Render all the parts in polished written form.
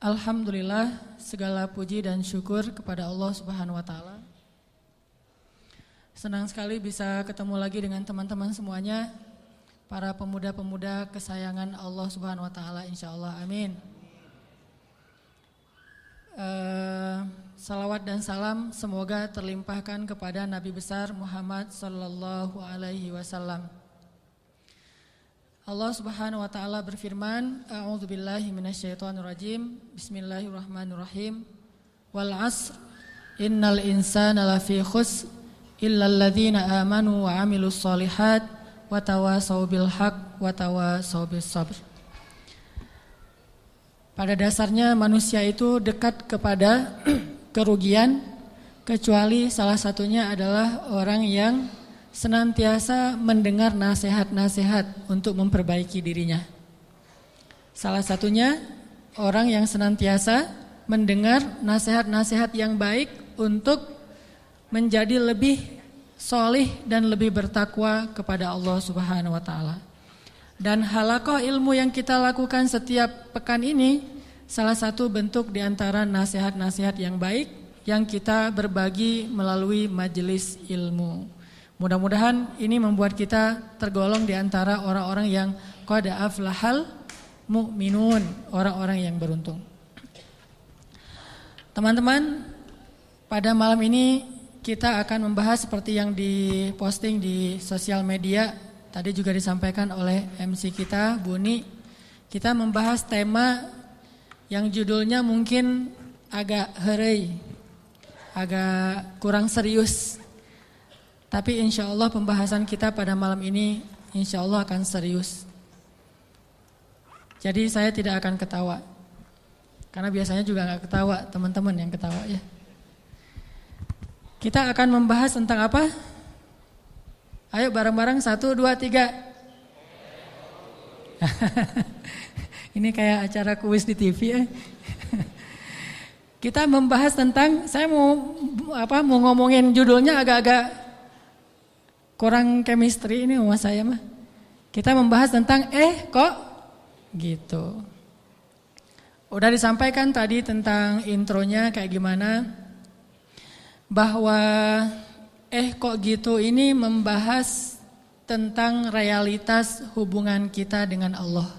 Alhamdulillah, segala puji dan syukur kepada Allah Subhanahu wa taala. Senang sekali bisa ketemu lagi dengan teman-teman semuanya, para pemuda-pemuda kesayangan Allah Subhanahu wa taala insyaallah. Amin. Salawat dan salam semoga terlimpahkan kepada Nabi besar Muhammad sallallahu alaihi wasallam. Allah Subhanahu wa taala berfirman, A'udzubillahi minasyaitonirrajim. Bismillahirrahmanirrahim. Wal 'asr innal insana lafi khusr illal ladzina amanu wa 'amilus shalihat wa tawassaw bil haqq wa tawassaw bis sabr. Pada dasarnya manusia itu dekat kepada kerugian kecuali salah satunya adalah orang yang senantiasa mendengar nasihat-nasihat untuk memperbaiki dirinya. Salah satunya orang yang senantiasa mendengar nasihat-nasihat yang baik untuk menjadi lebih solih dan lebih bertakwa kepada Allah Subhanahu wa taala. Dan halaqah ilmu yang kita lakukan setiap pekan ini salah satu bentuk di antara nasihat-nasihat yang baik yang kita berbagi melalui majelis ilmu. Mudah-mudahan ini membuat kita tergolong di antara orang-orang yang qad aflahal mu'minun, orang-orang yang beruntung. Teman-teman, pada malam ini kita akan membahas seperti yang diposting di sosial media. Tadi juga disampaikan oleh MC kita, Buni. Kita membahas tema yang judulnya mungkin agak herei, agak kurang serius. Tapi insya Allah pembahasan kita pada malam ini insya Allah akan serius. Jadi saya tidak akan ketawa. Karena biasanya juga gak ketawa, teman-teman yang ketawa ya. Kita akan membahas tentang apa? Ayo bareng-bareng 1, 2, 3. Ini kayak acara kuis di TV ya. Kita membahas tentang, saya mau ngomongin judulnya agak-agak kurang chemistry ini sama saya mah. Kita membahas tentang kok gitu. Udah disampaikan tadi tentang intronya kayak gimana. Bahwa kok gitu ini membahas tentang realitas hubungan kita dengan Allah.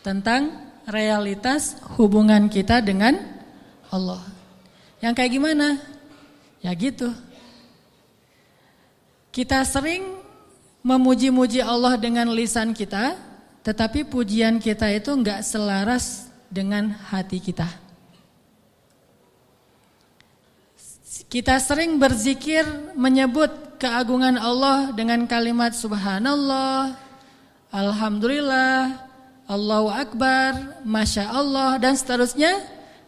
Tentang realitas hubungan kita dengan Allah. Yang kayak gimana? Ya gitu. Kita sering memuji-muji Allah dengan lisan kita, tetapi pujian kita itu enggak selaras dengan hati kita. Kita sering berzikir menyebut keagungan Allah dengan kalimat subhanallah, alhamdulillah, Allahu akbar, masya Allah dan seterusnya.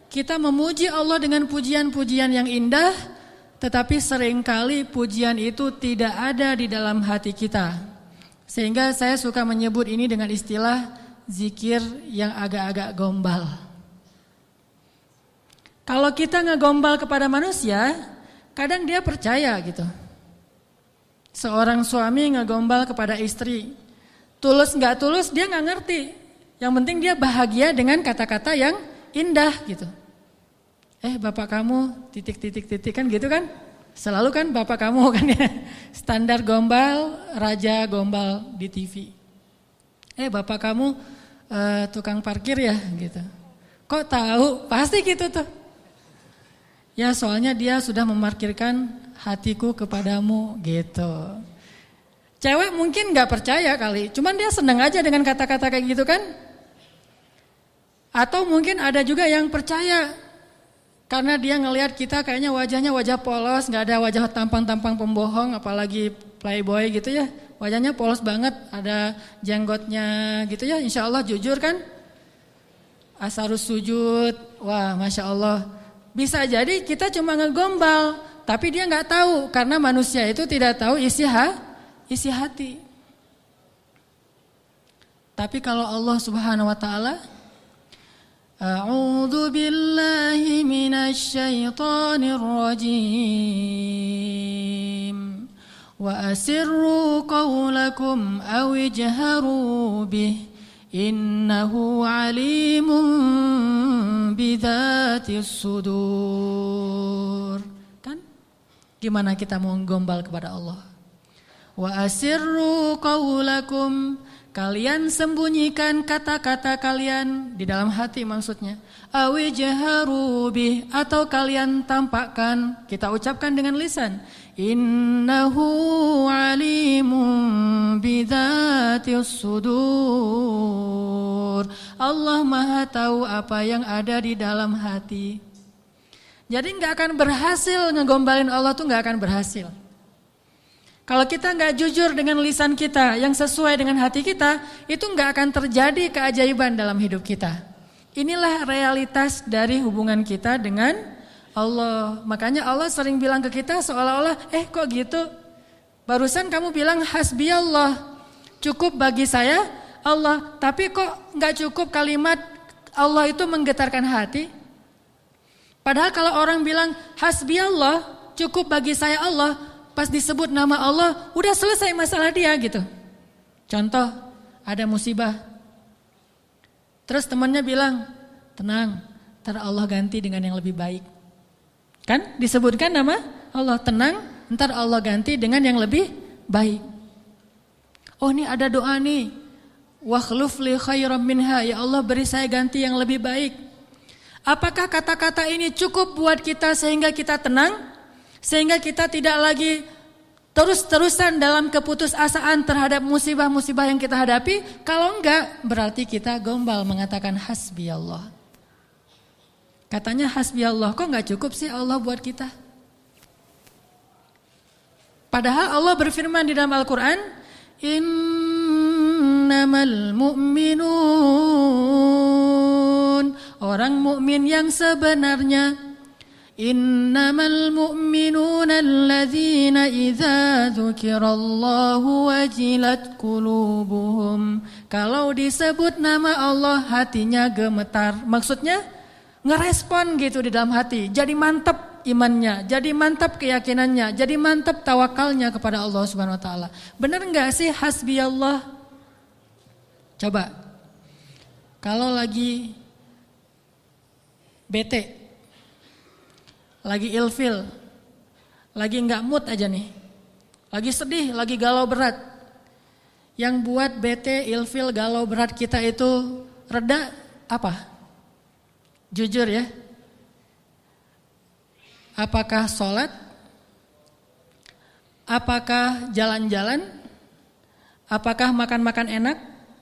Kita memuji Allah dengan pujian-pujian yang indah, tetapi seringkali pujian itu tidak ada di dalam hati kita. Sehingga saya suka menyebut ini dengan istilah zikir yang agak-agak gombal. Kalau kita ngegombal kepada manusia, kadang dia percaya gitu. Seorang suami ngegombal kepada istri, tulus gak tulus dia gak ngerti. Yang penting dia bahagia dengan kata-kata yang indah gitu. Bapak kamu titik kan gitu kan. Selalu kan bapak kamu kan ya. Standar gombal, raja gombal di TV. Bapak kamu tukang parkir ya gitu. Kok tahu? Pasti gitu tuh. Ya soalnya dia sudah memarkirkan hatiku kepadamu gitu. Cewek mungkin gak percaya kali. Cuman dia senang aja dengan kata-kata kayak gitu kan. Atau mungkin ada juga yang percaya. Karena dia ngelihat kita kayaknya wajahnya wajah polos, gak ada wajah tampang-tampang pembohong, apalagi playboy gitu ya. Wajahnya polos banget, ada jenggotnya gitu ya, insya Allah jujur kan. Asarus sujud, wah masya Allah. Bisa jadi kita cuma ngegombal, tapi dia gak tahu. Karena manusia itu tidak tahu isi hati. Tapi kalau Allah Subhanahu wa ta'ala, A'udzu billahi minasy syaithanir rajim. Wa asirru qawlakum aw ijharu bih innahu alimun bidzatis sudur. Kan? Gimana kita mau gombal kepada Allah? Wa asirru qaulakum, kalian sembunyikan kata-kata kalian di dalam hati maksudnya. Awi jaharu bih, atau kalian tampakkan, kita ucapkan dengan lisan. Innahu alimun bidzatis sudur. Allah Maha tahu apa yang ada di dalam hati. Jadi nggak akan berhasil ngegombalin Allah tuh nggak akan berhasil. Kalau kita nggak jujur dengan lisan kita yang sesuai dengan hati kita, itu nggak akan terjadi keajaiban dalam hidup kita. Inilah realitas dari hubungan kita dengan Allah. Makanya Allah sering bilang ke kita seolah-olah, kok gitu? Barusan kamu bilang hasbi Allah, cukup bagi saya Allah. Tapi kok nggak cukup kalimat Allah itu menggetarkan hati? Padahal kalau orang bilang hasbi Allah, cukup bagi saya Allah, pas disebut nama Allah, udah selesai masalah dia gitu. Contoh, ada musibah. Terus temannya bilang, tenang, ntar Allah ganti dengan yang lebih baik. Kan disebutkan nama Allah, tenang, ntar Allah ganti dengan yang lebih baik. Oh ini ada doa nih, wakhluf li khairam minha, ya Allah beri saya ganti yang lebih baik. Apakah kata-kata ini cukup buat kita sehingga kita tenang? Sehingga kita tidak lagi terus-terusan dalam keputusasaan terhadap musibah-musibah yang kita hadapi? Kalau enggak, berarti kita gombal mengatakan hasbi Allah. Katanya hasbi Allah, kok enggak cukup sih Allah buat kita? Padahal Allah berfirman di dalam Al-Quran, innamal mu'minun, orang mukmin yang sebenarnya. Innamal mu'minuna alladzina idza dzukirallahu wajilat qulubuhum. Kalau disebut nama Allah hatinya gemetar. Maksudnya ngerespon gitu di dalam hati. Jadi mantap imannya, jadi mantap keyakinannya, jadi mantap tawakalnya kepada Allah Subhanahu wa taala. Benar enggak sih hasbi Allah? Coba. Kalau lagi bete, lagi ilfil, lagi nggak mood aja nih, lagi sedih, lagi galau berat. Yang buat bete, ilfil, galau berat kita itu reda apa? Jujur ya. Apakah sholat? Apakah jalan-jalan? Apakah makan-makan enak?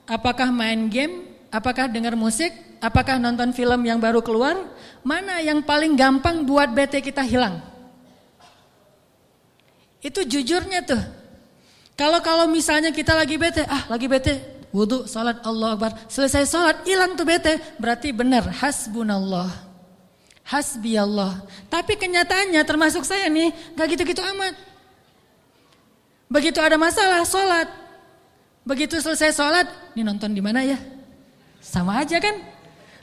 Apakah main game? Apakah dengar musik? Apakah nonton film yang baru keluar? Mana yang paling gampang buat bete kita hilang? Itu jujurnya tuh. Kalau misalnya kita lagi bete, wudu, sholat, Allah Akbar, selesai sholat, hilang tuh bete. Berarti benar, hasbunallah, hasbi Allah. Tapi kenyataannya termasuk saya nih, gak gitu-gitu amat. Begitu ada masalah, sholat. Begitu selesai sholat, ini nonton di mana ya? Sama aja kan?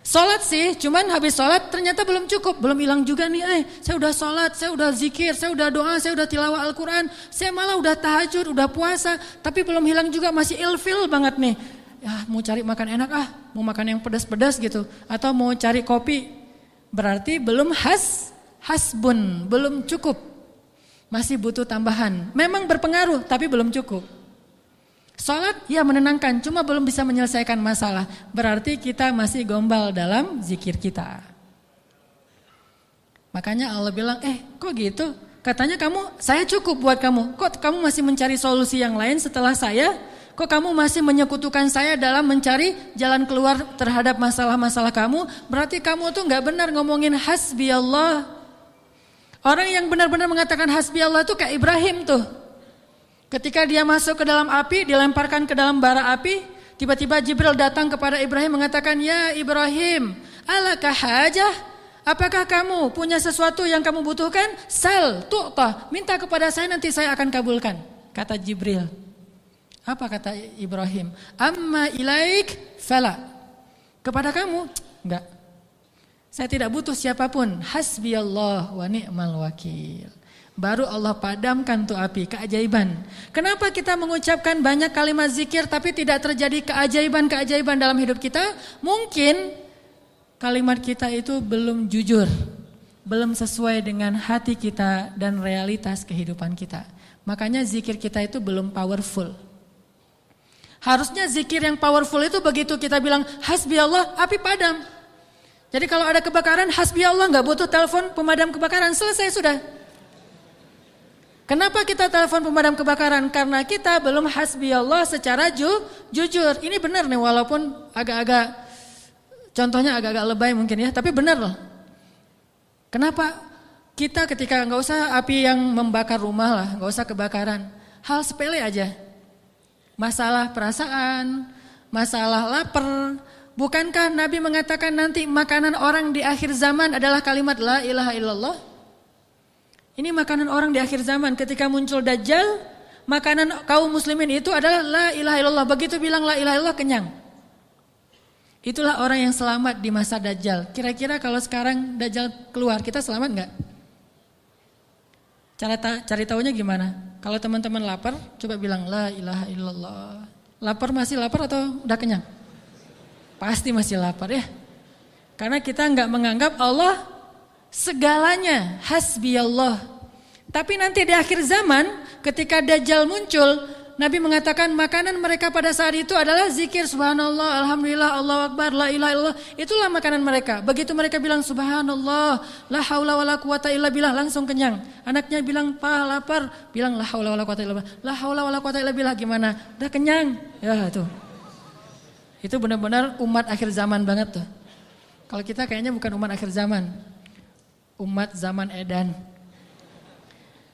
Sholat sih, cuman habis sholat ternyata belum cukup, belum hilang juga nih. Saya udah sholat, saya udah zikir, saya udah doa, saya udah tilawah Al-Quran, saya malah udah tahajud, udah puasa, tapi belum hilang juga, masih ilfil banget nih. Ya mau cari makan enak mau makan yang pedas-pedas gitu, atau mau cari kopi, berarti belum hasbun, belum cukup, masih butuh tambahan. Memang berpengaruh, tapi belum cukup. Sholat ya menenangkan, cuma belum bisa menyelesaikan masalah. Berarti kita masih gombal dalam zikir kita. Makanya Allah bilang, kok gitu? Katanya saya cukup buat kamu. Kok kamu masih mencari solusi yang lain setelah saya? Kok kamu masih menyekutukan saya dalam mencari jalan keluar terhadap masalah-masalah kamu? Berarti kamu tuh gak benar ngomongin hasbi Allah. Orang yang benar-benar mengatakan hasbi Allah itu kayak Ibrahim tuh. Ketika dia masuk ke dalam api, dilemparkan ke dalam bara api, tiba-tiba Jibril datang kepada Ibrahim mengatakan, ya Ibrahim, alaka hajah? Apakah kamu punya sesuatu yang kamu butuhkan? Sal, tu'tah, minta kepada saya nanti saya akan kabulkan. Kata Jibril. Apa kata Ibrahim? Amma ilaik fala. Kepada kamu? Enggak. Saya tidak butuh siapapun. Hasbiyallah wa ni'mal wakil. baru Allah padamkan tuh api. Keajaiban. Kenapa kita mengucapkan banyak kalimat zikir tapi tidak terjadi keajaiban-keajaiban dalam hidup kita? Mungkin kalimat kita itu belum jujur, belum sesuai dengan hati kita dan realitas kehidupan kita. Makanya zikir kita itu belum powerful. Harusnya zikir yang powerful itu begitu kita bilang hasbi Allah, api padam. Jadi kalau ada kebakaran, hasbi Allah, gak butuh telepon pemadam kebakaran, selesai sudah. Kenapa kita telepon pemadam kebakaran? Karena kita belum hasbi Allah secara jujur. Ini benar nih, walaupun agak-agak, contohnya agak-agak lebay mungkin ya, tapi benar loh. Kenapa? Kita ketika gak usah api yang membakar rumah lah, gak usah kebakaran. Hal sepele aja. Masalah perasaan, masalah lapar. Bukankah Nabi mengatakan nanti makanan orang di akhir zaman adalah kalimat la ilaha illallah? Ini makanan orang di akhir zaman. Ketika muncul Dajjal, makanan kaum muslimin itu adalah la ilaha illallah. Begitu bilang la ilaha illallah, kenyang. Itulah orang yang selamat di masa Dajjal. Kira-kira kalau sekarang Dajjal keluar, kita selamat enggak? Cari tahunya gimana? Kalau teman-teman lapar, coba bilang la ilaha illallah. Lapar masih lapar atau udah kenyang? Pasti masih lapar ya. Karena kita enggak menganggap Allah segalanya, hasbi Allah. Tapi nanti di akhir zaman ketika Dajjal muncul, Nabi mengatakan makanan mereka pada saat itu adalah zikir subhanallah, alhamdulillah, Allahu akbar, la ilaha illallah. Itulah makanan mereka. Begitu mereka bilang subhanallah, la haula wala quwata illa billah, langsung kenyang. Anaknya bilang pa lapar, bilang la haula wala quwata illa billah. La haula wala quwata illa billah, gimana? Udah kenyang. Ya tuh. Itu benar-benar umat akhir zaman banget tuh. Kalau kita kayaknya bukan umat akhir zaman. Umat zaman edan.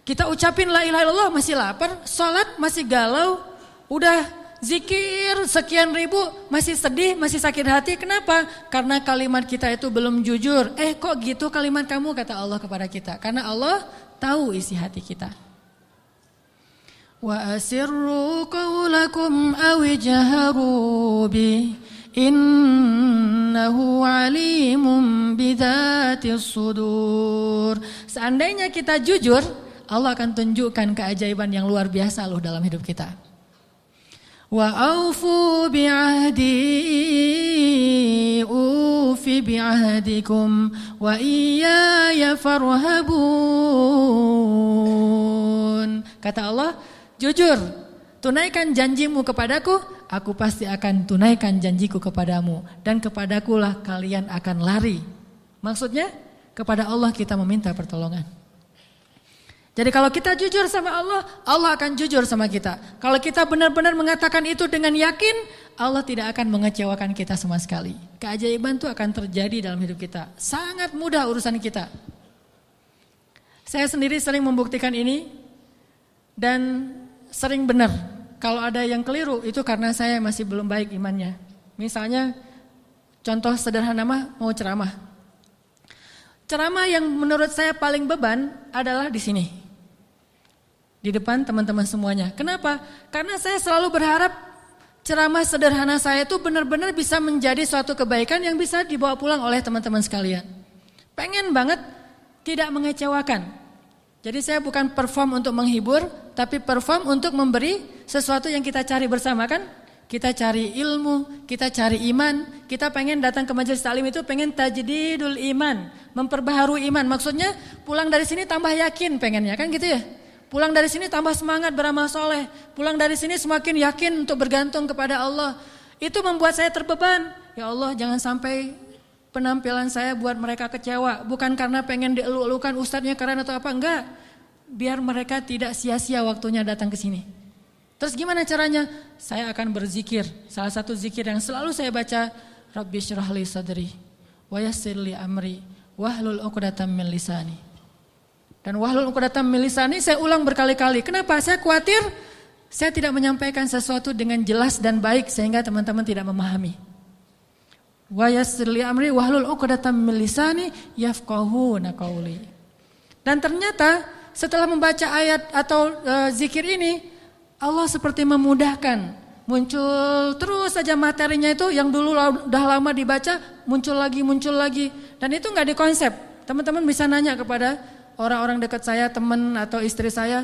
Kita ucapin la ilaha illallah masih lapar, sholat masih galau, udah zikir sekian ribu masih sedih, masih sakit hati. Kenapa? Karena kalimat kita itu belum jujur. Kok gitu kalimat kamu, kata Allah kepada kita. Karena Allah tahu isi hati kita. Wa asirru qawlakum awijharu bi innahu alimun bidzatis sudur. Seandainya kita jujur, Allah akan tunjukkan keajaiban yang luar biasa loh dalam hidup kita. Wa aufu bi'ahdi ufi bi'ahdikum wa iyaya farhabun. Kata Allah, jujur, tunaikan janjimu kepadaku, aku pasti akan tunaikan janjiku kepadamu, dan kepadakulah kalian akan lari. Maksudnya, kepada Allah kita meminta pertolongan. Jadi kalau kita jujur sama Allah, Allah akan jujur sama kita. Kalau kita benar-benar mengatakan itu dengan yakin, Allah tidak akan mengecewakan kita sama sekali. Keajaiban itu akan terjadi dalam hidup kita. Sangat mudah urusan kita. Saya sendiri sering membuktikan ini dan sering benar. Kalau ada yang keliru itu karena saya masih belum baik imannya. Misalnya contoh sederhana mau ceramah. Ceramah yang menurut saya paling beban adalah di sini. Di depan teman-teman semuanya. Kenapa? Karena saya selalu berharap ceramah sederhana saya itu benar-benar bisa menjadi suatu kebaikan yang bisa dibawa pulang oleh teman-teman sekalian. Pengen banget tidak mengecewakan. Jadi saya bukan perform untuk menghibur, tapi perform untuk memberi sesuatu yang kita cari bersama kan. Kita cari ilmu, kita cari iman, kita pengen datang ke majelis taklim itu pengen tajdidul iman, memperbaharui iman. Maksudnya pulang dari sini tambah yakin pengennya kan gitu ya. Pulang dari sini tambah semangat beramal soleh. Pulang dari sini semakin yakin untuk bergantung kepada Allah. Itu membuat saya terbeban. Ya Allah, jangan sampai penampilan saya buat mereka kecewa. Bukan karena pengen dielu-elukan ustadznya keren atau apa, enggak. Biar mereka tidak sia-sia waktunya datang ke sini. Terus gimana caranya? Saya akan berzikir. Salah satu zikir yang selalu saya baca, Rabbi syrah li sadri wa yassir li amri wahlul 'uqdatam min lisani. Dan wahlul 'uqdatam min lisani saya ulang berkali-kali. Kenapa? Saya khawatir saya tidak menyampaikan sesuatu dengan jelas dan baik sehingga teman-teman tidak memahami. Wa yassir li amri wahlul 'uqdatam min lisani yafqahuna qauli. Dan ternyata setelah membaca ayat atau zikir ini, Allah seperti memudahkan. Muncul terus saja materinya itu yang dulu udah lama dibaca, muncul lagi. Dan itu enggak dikonsep. Teman-teman bisa nanya kepada orang-orang dekat saya, teman atau istri saya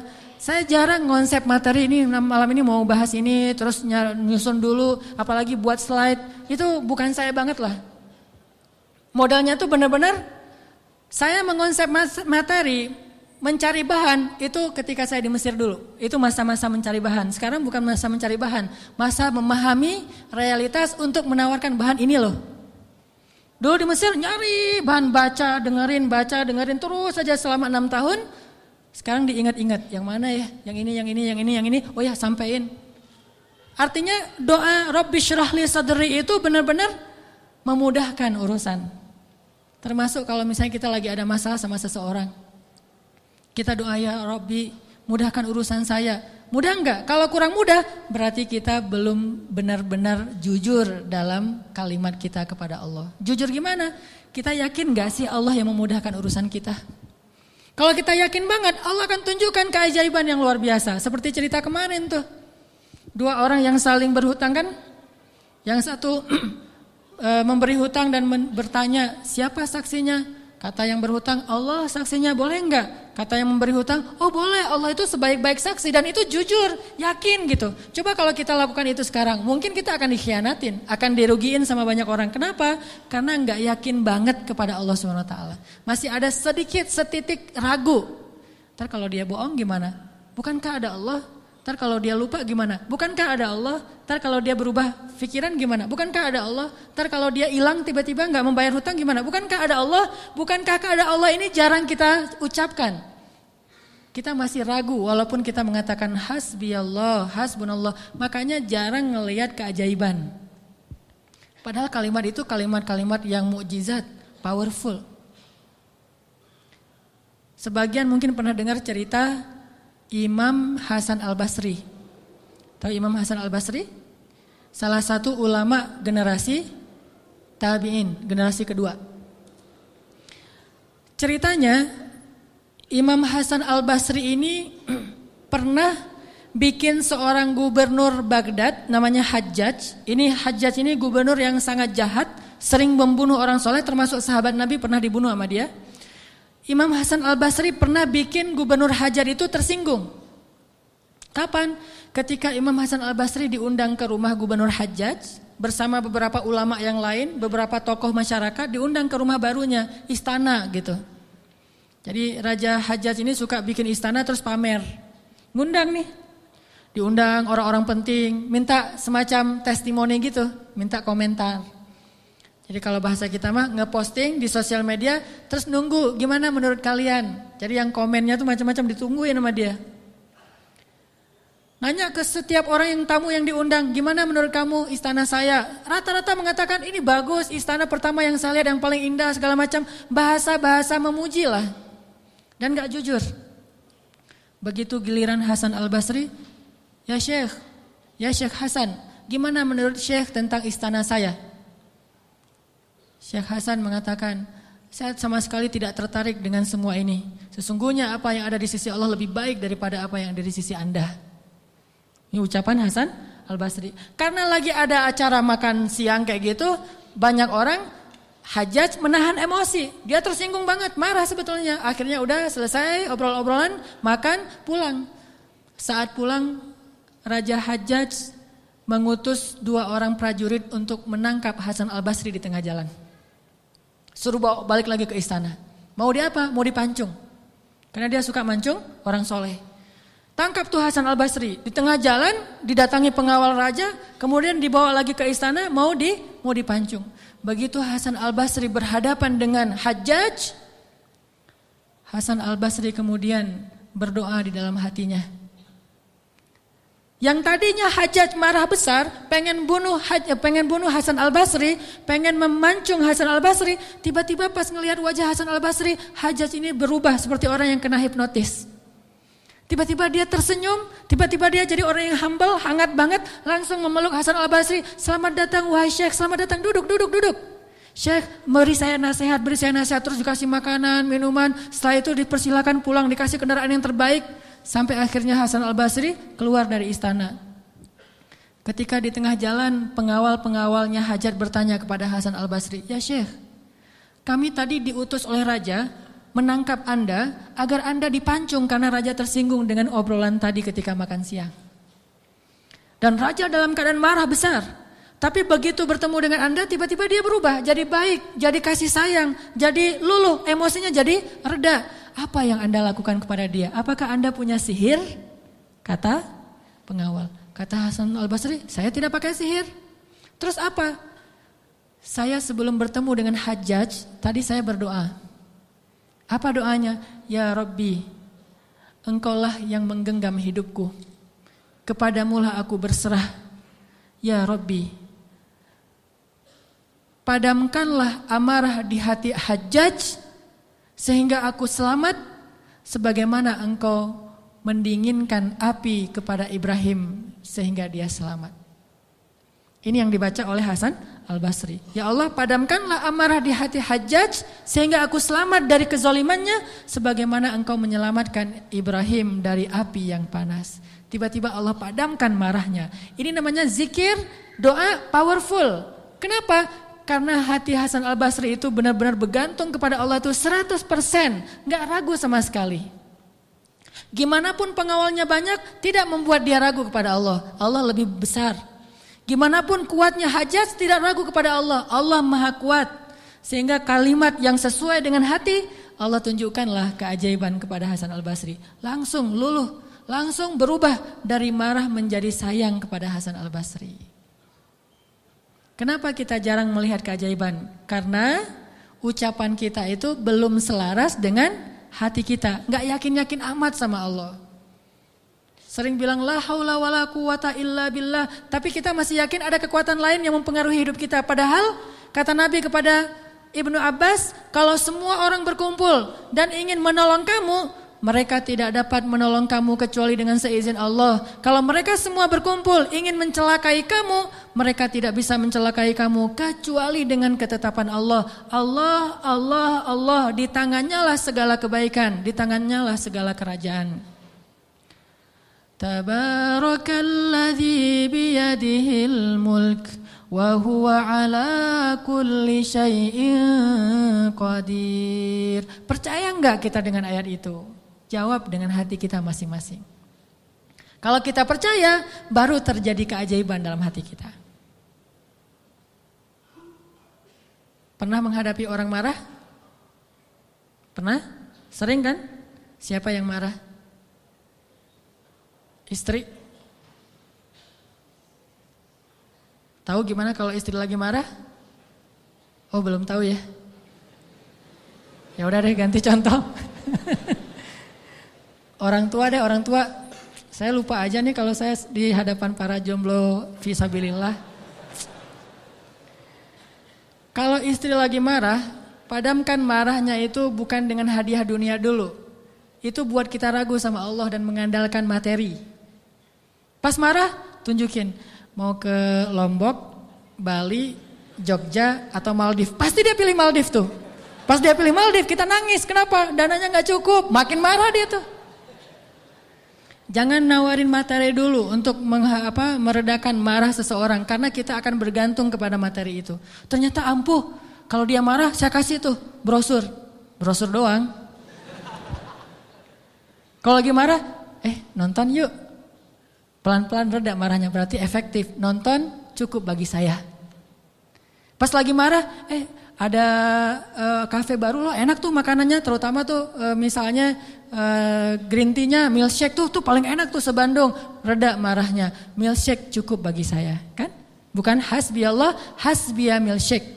jarang ngonsep materi ini, malam ini mau bahas ini, terus nyusun dulu, apalagi buat slide, itu bukan saya banget lah. Modalnya tuh benar-benar saya mengonsep materi, mencari bahan itu ketika saya di Mesir dulu. Itu masa-masa mencari bahan. Sekarang bukan masa mencari bahan, masa memahami realitas untuk menawarkan bahan ini loh. Dulu di Mesir nyari bahan, baca, dengerin terus saja selama 6 tahun. Sekarang diingat-ingat, yang mana ya? Yang ini. Oh ya, sampein. Artinya doa Rabbi syrah li sadri itu benar-benar memudahkan urusan. Termasuk kalau misalnya kita lagi ada masalah sama seseorang. Kita doa, ya Rabbi mudahkan urusan saya. Mudah enggak? Kalau kurang mudah berarti kita belum benar-benar jujur dalam kalimat kita kepada Allah. Jujur gimana? Kita yakin enggak sih Allah yang memudahkan urusan kita? Kalau kita yakin banget, Allah akan tunjukkan keajaiban yang luar biasa. Seperti cerita kemarin tuh. 2 orang yang saling berhutang kan? Yang satu memberi hutang dan bertanya, siapa saksinya? Kata yang berhutang, Allah saksinya, boleh enggak? Kata yang memberi hutang, oh boleh, Allah itu sebaik-baik saksi dan itu jujur, yakin gitu. Coba kalau kita lakukan itu sekarang, mungkin kita akan dikhianatin, akan dirugiin sama banyak orang. Kenapa? Karena enggak yakin banget kepada Allah SWT. Masih ada sedikit setitik ragu. Ntar kalau dia bohong gimana? Bukankah ada Allah? Ntar kalau dia lupa gimana? Bukankah ada Allah? Ntar kalau dia berubah pikiran gimana? Bukankah ada Allah? Ntar kalau dia hilang tiba-tiba gak membayar hutang gimana? Bukankah ada Allah? Bukankah ada Allah ini jarang kita ucapkan. Kita masih ragu walaupun kita mengatakan hasbiyallah, hasbunallah. Makanya jarang ngelihat keajaiban. Padahal kalimat itu kalimat-kalimat yang mukjizat, powerful. Sebagian mungkin pernah dengar cerita Imam Hasan Al-Basri. Tahu Imam Hasan Al-Basri? Salah satu ulama generasi tabi'in, generasi kedua. Ceritanya Imam Hasan Al-Basri ini pernah bikin seorang gubernur Baghdad namanya Hajjaj. Hajjaj ini gubernur yang sangat jahat, sering membunuh orang soleh, termasuk sahabat Nabi pernah dibunuh sama dia. Imam Hasan Al-Basri pernah bikin gubernur Hajar itu tersinggung. Kapan? Ketika Imam Hasan Al-Basri diundang ke rumah gubernur Hajjaj bersama beberapa ulama yang lain, beberapa tokoh masyarakat diundang ke rumah barunya, istana gitu. Jadi Raja Hajjaj ini suka bikin istana terus pamer. Ngundang nih. Diundang orang-orang penting, minta semacam testimoni gitu, minta komentar. Jadi kalau bahasa kita mah ngeposting di sosial media terus nunggu gimana menurut kalian. Jadi yang komennya tuh macam-macam ditungguin sama dia. Nanya ke setiap orang yang tamu yang diundang, gimana menurut kamu istana saya? Rata-rata mengatakan ini bagus, istana pertama yang saya lihat yang paling indah segala macam. Bahasa-bahasa memuji lah. Dan gak jujur. Begitu giliran Hasan Al-Basri, ya Syekh Hasan, gimana menurut Syekh tentang istana saya? Syekh Hasan mengatakan, saya sama sekali tidak tertarik dengan semua ini. Sesungguhnya apa yang ada di sisi Allah lebih baik daripada apa yang ada di sisi Anda. Ini ucapan Hasan Al-Basri. Karena lagi ada acara makan siang kayak gitu, banyak orang, Hajjaj menahan emosi. Dia tersinggung banget, marah sebetulnya. Akhirnya udah selesai obrol-obrolan, makan, pulang. Saat pulang, Raja Hajjaj mengutus 2 orang prajurit untuk menangkap Hasan Al-Basri di tengah jalan. Suruh bawa balik lagi ke istana. Mau dia apa? Mau dipancung. Karena dia suka mancung orang soleh. Tangkap tuh Hasan Al-Basri. Di tengah jalan didatangi pengawal raja. Kemudian dibawa lagi ke istana mau dipancung. Begitu Hasan Al-Basri berhadapan dengan Hajjaj. Hasan Al-Basri kemudian berdoa di dalam hatinya. Yang tadinya Hajjaj marah besar, pengen bunuh Hasan Al-Basri, pengen memancung Hasan Al-Basri, tiba-tiba pas ngelihat wajah Hasan Al-Basri, Hajjaj ini berubah seperti orang yang kena hipnotis. Tiba-tiba dia tersenyum, tiba-tiba dia jadi orang yang humble, hangat banget, langsung memeluk Hasan Al-Basri. Selamat datang wahai Syekh, selamat datang, duduk. Syekh, beri saya nasihat, terus dikasih makanan, minuman, setelah itu dipersilakan pulang, dikasih kendaraan yang terbaik. Sampai akhirnya Hasan Al-Basri keluar dari istana. Ketika di tengah jalan, pengawal-pengawalnya Hajjaj bertanya kepada Hasan Al-Basri, ya Syekh, kami tadi diutus oleh raja menangkap Anda agar Anda dipancung karena raja tersinggung dengan obrolan tadi ketika makan siang. Dan raja dalam keadaan marah besar. Tapi begitu bertemu dengan Anda, tiba-tiba dia berubah, jadi baik, jadi kasih sayang, jadi luluh, emosinya jadi reda. Apa yang Anda lakukan kepada dia? Apakah Anda punya sihir? Kata pengawal. Kata Hasan Al-Basri, saya tidak pakai sihir. Terus apa? Saya sebelum bertemu dengan Hajjaj, tadi saya berdoa. Apa doanya? Ya Rabbi, Engkaulah yang menggenggam hidupku. Kepadamulah aku berserah. Ya Rabbi, padamkanlah amarah di hati Hajjaj sehingga aku selamat sebagaimana Engkau mendinginkan api kepada Ibrahim sehingga dia selamat. Ini yang dibaca oleh Hasan Al-Basri. Ya Allah, padamkanlah amarah di hati Hajjaj sehingga aku selamat dari kezalimannya sebagaimana Engkau menyelamatkan Ibrahim dari api yang panas. Tiba-tiba Allah padamkan marahnya. Ini namanya zikir, doa powerful. Kenapa? Karena hati Hasan Al-Basri itu benar-benar bergantung kepada Allah itu 100%, gak ragu sama sekali. Gimana pun pengawalnya banyak, tidak membuat dia ragu kepada Allah. Allah lebih besar. Gimana pun kuatnya Hajjaj, tidak ragu kepada Allah. Allah maha kuat. Sehingga kalimat yang sesuai dengan hati, Allah tunjukkanlah keajaiban kepada Hasan Al-Basri. Langsung luluh, langsung berubah dari marah menjadi sayang kepada Hasan Al-Basri. Kenapa kita jarang melihat keajaiban? Karena ucapan kita itu belum selaras dengan hati kita. Gak yakin-yakin amat sama Allah. Sering bilang la haula wala quwata illa billah. Tapi kita masih yakin ada kekuatan lain yang mempengaruhi hidup kita. Padahal kata Nabi kepada Ibnu Abbas, kalau semua orang berkumpul dan ingin menolong kamu, mereka tidak dapat menolong kamu kecuali dengan seizin Allah. Kalau mereka semua berkumpul ingin mencelakai kamu, mereka tidak bisa mencelakai kamu kecuali dengan ketetapan Allah. Allah, Allah, Allah, di tangannya lah segala kebaikan, di tangannya lah segala kerajaan. Tabarakalladzi biyadihil mulk wa huwa ala kulli syai'in qadir. Percaya enggak kita dengan ayat itu? Jawab dengan hati kita masing-masing. Kalau kita percaya, baru terjadi keajaiban dalam hati kita. Pernah menghadapi orang marah? Pernah? Sering kan? Siapa yang marah? Istri? Tahu gimana kalau istri lagi marah? Oh, belum tahu ya? Ya udah deh, ganti contoh. Orang tua deh, orang tua. Saya lupa aja nih kalau saya di hadapan para jomblo fisabilillah. Kalau istri lagi marah, padamkan marahnya itu bukan dengan hadiah dunia dulu. Itu buat kita ragu sama Allah dan mengandalkan materi. Pas marah, tunjukin. Mau ke Lombok, Bali, Jogja, atau Maldives. Pasti dia pilih Maldives tuh. Pas dia pilih Maldives, kita nangis. Kenapa? Dananya gak cukup. Makin marah dia tuh. Jangan nawarin materi dulu untuk meredakan marah seseorang. Karena kita akan bergantung kepada materi itu. Ternyata ampuh. Kalau dia marah, saya kasih tuh brosur. Brosur doang. Kalau lagi marah, nonton yuk. Pelan-pelan reda marahnya, berarti efektif. Nonton cukup bagi saya. Pas lagi marah, ada kafe baru loh, enak tuh makanannya, terutama tuh misalnya green tea-nya, milkshake tuh paling enak tuh se-Bandung. Reda marahnya, milkshake cukup bagi saya, kan? Bukan hasbi Allah, hasbiya milkshake.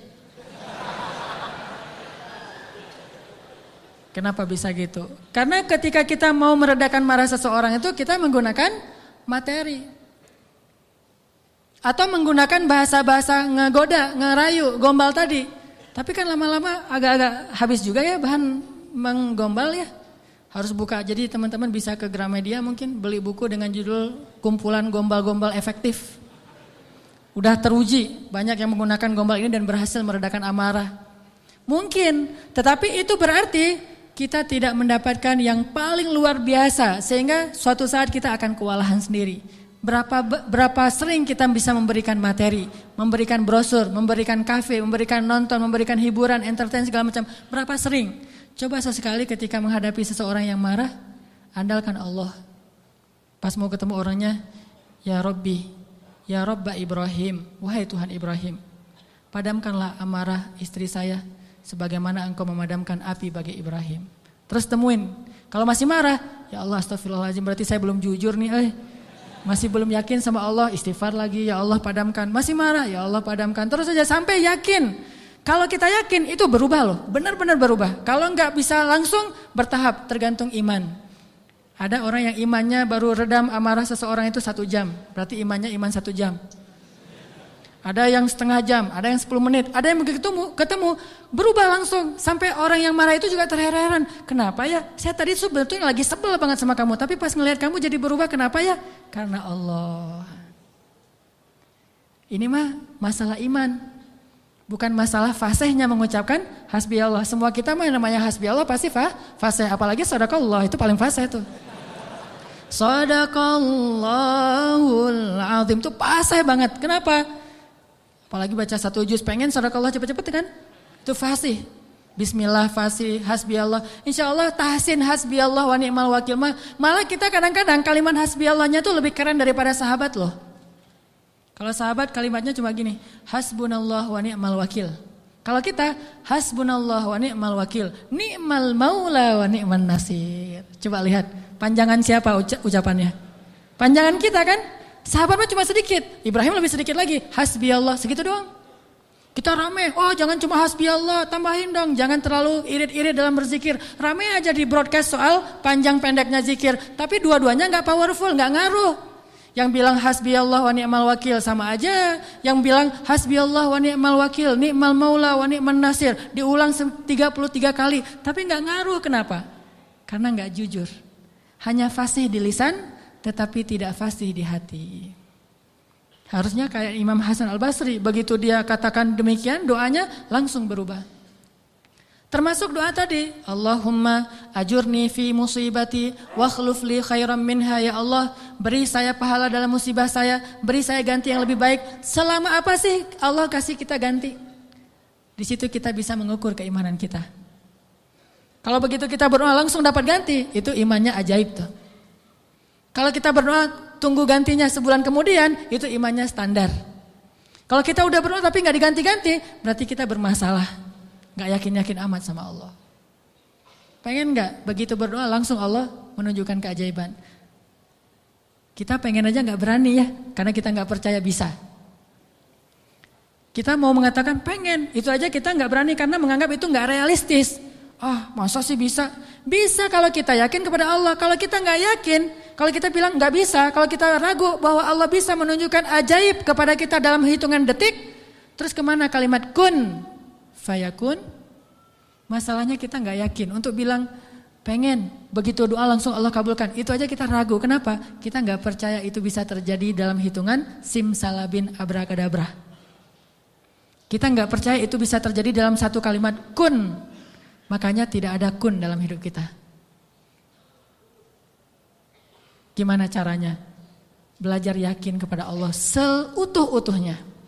Kenapa bisa gitu? Karena ketika kita mau meredakan marah seseorang itu kita menggunakan materi. Atau menggunakan bahasa-bahasa ngegoda, ngerayu, gombal tadi. Tapi kan lama-lama agak-agak habis juga ya bahan menggombal ya. Harus buka, jadi teman-teman bisa ke Gramedia mungkin beli buku dengan judul Kumpulan Gombal-Gombal Efektif. Udah teruji, banyak yang menggunakan gombal ini dan berhasil meredakan amarah. Mungkin, tetapi itu berarti kita tidak mendapatkan yang paling luar biasa sehingga suatu saat kita akan kewalahan sendiri. Berapa sering kita bisa memberikan materi, memberikan brosur, memberikan kafe, memberikan nonton, memberikan hiburan, entertain segala macam. Berapa sering? Coba sesekali ketika menghadapi seseorang yang marah, andalkan Allah. Pas mau ketemu orangnya, ya Rabbi, ya Rabba Ibrahim, wahai Tuhan Ibrahim, padamkanlah amarah istri saya sebagaimana engkau memadamkan api bagi Ibrahim. Terus temuin, kalau masih marah, ya Allah astagfirullahaladzim, berarti saya belum jujur nih, masih belum yakin sama Allah, istighfar lagi, ya Allah padamkan. Masih marah, ya Allah padamkan. Terus saja sampai yakin. Kalau kita yakin itu berubah loh, benar-benar berubah. Kalau enggak bisa langsung, bertahap, tergantung iman. Ada orang yang imannya baru redam amarah seseorang itu 1 jam, berarti imannya iman 1 jam. Ada yang setengah jam, ada yang 10 menit, ada yang begitu ketemu berubah langsung. Sampai orang yang marah itu juga terheran-heran. Kenapa ya? Saya tadi sebetulnya lagi sebel banget sama kamu, tapi pas ngelihat kamu jadi berubah, kenapa ya? Karena Allah. Ini mah masalah iman. Bukan masalah fasihnya mengucapkan hasbi Allah. Semua kita mah namanya hasbi Allah pasti fasih. Apalagi sadaqallah, itu paling fasih tuh. Sadaqallahul azim itu fasih banget. Kenapa? Apalagi baca 1 juz, pengen sadaqallah cepet-cepet kan? Itu fasih. Bismillah fasih, hasbi Allah. Insya Allah tahsin hasbi Allah wa ni'mal wakil. Malah kita kadang-kadang kalimat hasbi Allahnya tuh lebih keren daripada sahabat loh. Kalau sahabat kalimatnya cuma gini, hasbunallah wa ni'mal wakil. Kalau kita, hasbunallah wa ni'mal wakil, ni'mal maula wa ni'man nasir. Coba lihat, panjangan siapa ucapannya? Panjangan kita kan? Sahabatnya cuma sedikit, Ibrahim lebih sedikit lagi, hasbi Allah, segitu doang. Kita rame, oh jangan cuma hasbi Allah, tambahin dong, jangan terlalu irit-irit dalam berzikir. Rame aja di broadcast soal panjang pendeknya zikir, tapi dua-duanya gak powerful, gak ngaruh. Yang bilang hasbi Allah wa ni'mal wakil sama aja. Yang bilang hasbi Allah wa ni'mal wakil, ni'mal maula wa ni'man nasir. Diulang 33 kali. Tapi gak ngaruh, kenapa? Karena gak jujur. Hanya fasih di lisan, tetapi tidak fasih di hati. Harusnya kayak Imam Hasan Al-Basri. Begitu dia katakan demikian, doanya langsung berubah. Termasuk doa tadi, Allahumma ajurni fi musibati wa akhluf li khairan minha, ya Allah, beri saya pahala dalam musibah saya, beri saya ganti yang lebih baik. Selama apa sih Allah kasih kita ganti? Di situ kita bisa mengukur keimanan kita. Kalau begitu kita berdoa langsung dapat ganti, itu imannya ajaib tuh. Kalau kita berdoa tunggu gantinya sebulan kemudian, itu imannya standar. Kalau kita udah berdoa tapi nggak diganti-ganti, berarti kita bermasalah. Gak yakin-yakin amat sama Allah. Pengen gak begitu berdoa langsung Allah menunjukkan keajaiban? Kita pengen aja gak berani ya, karena kita gak percaya bisa. Kita mau mengatakan pengen, itu aja kita gak berani karena menganggap itu gak realistis. Masa sih bisa? Bisa kalau kita yakin kepada Allah. Kalau kita gak yakin, kalau kita bilang gak bisa, kalau kita ragu bahwa Allah bisa menunjukkan ajaib kepada kita dalam hitungan detik, terus kemana kalimat kun fayakun? Masalahnya kita gak yakin untuk bilang pengen, begitu doa langsung Allah kabulkan. Itu aja kita ragu, kenapa? Kita gak percaya itu bisa terjadi dalam hitungan simsalabin abrakadabra. Kita gak percaya itu bisa terjadi dalam satu kalimat kun. Makanya tidak ada kun dalam hidup kita. Gimana caranya? Belajar yakin kepada Allah seutuh-utuhnya.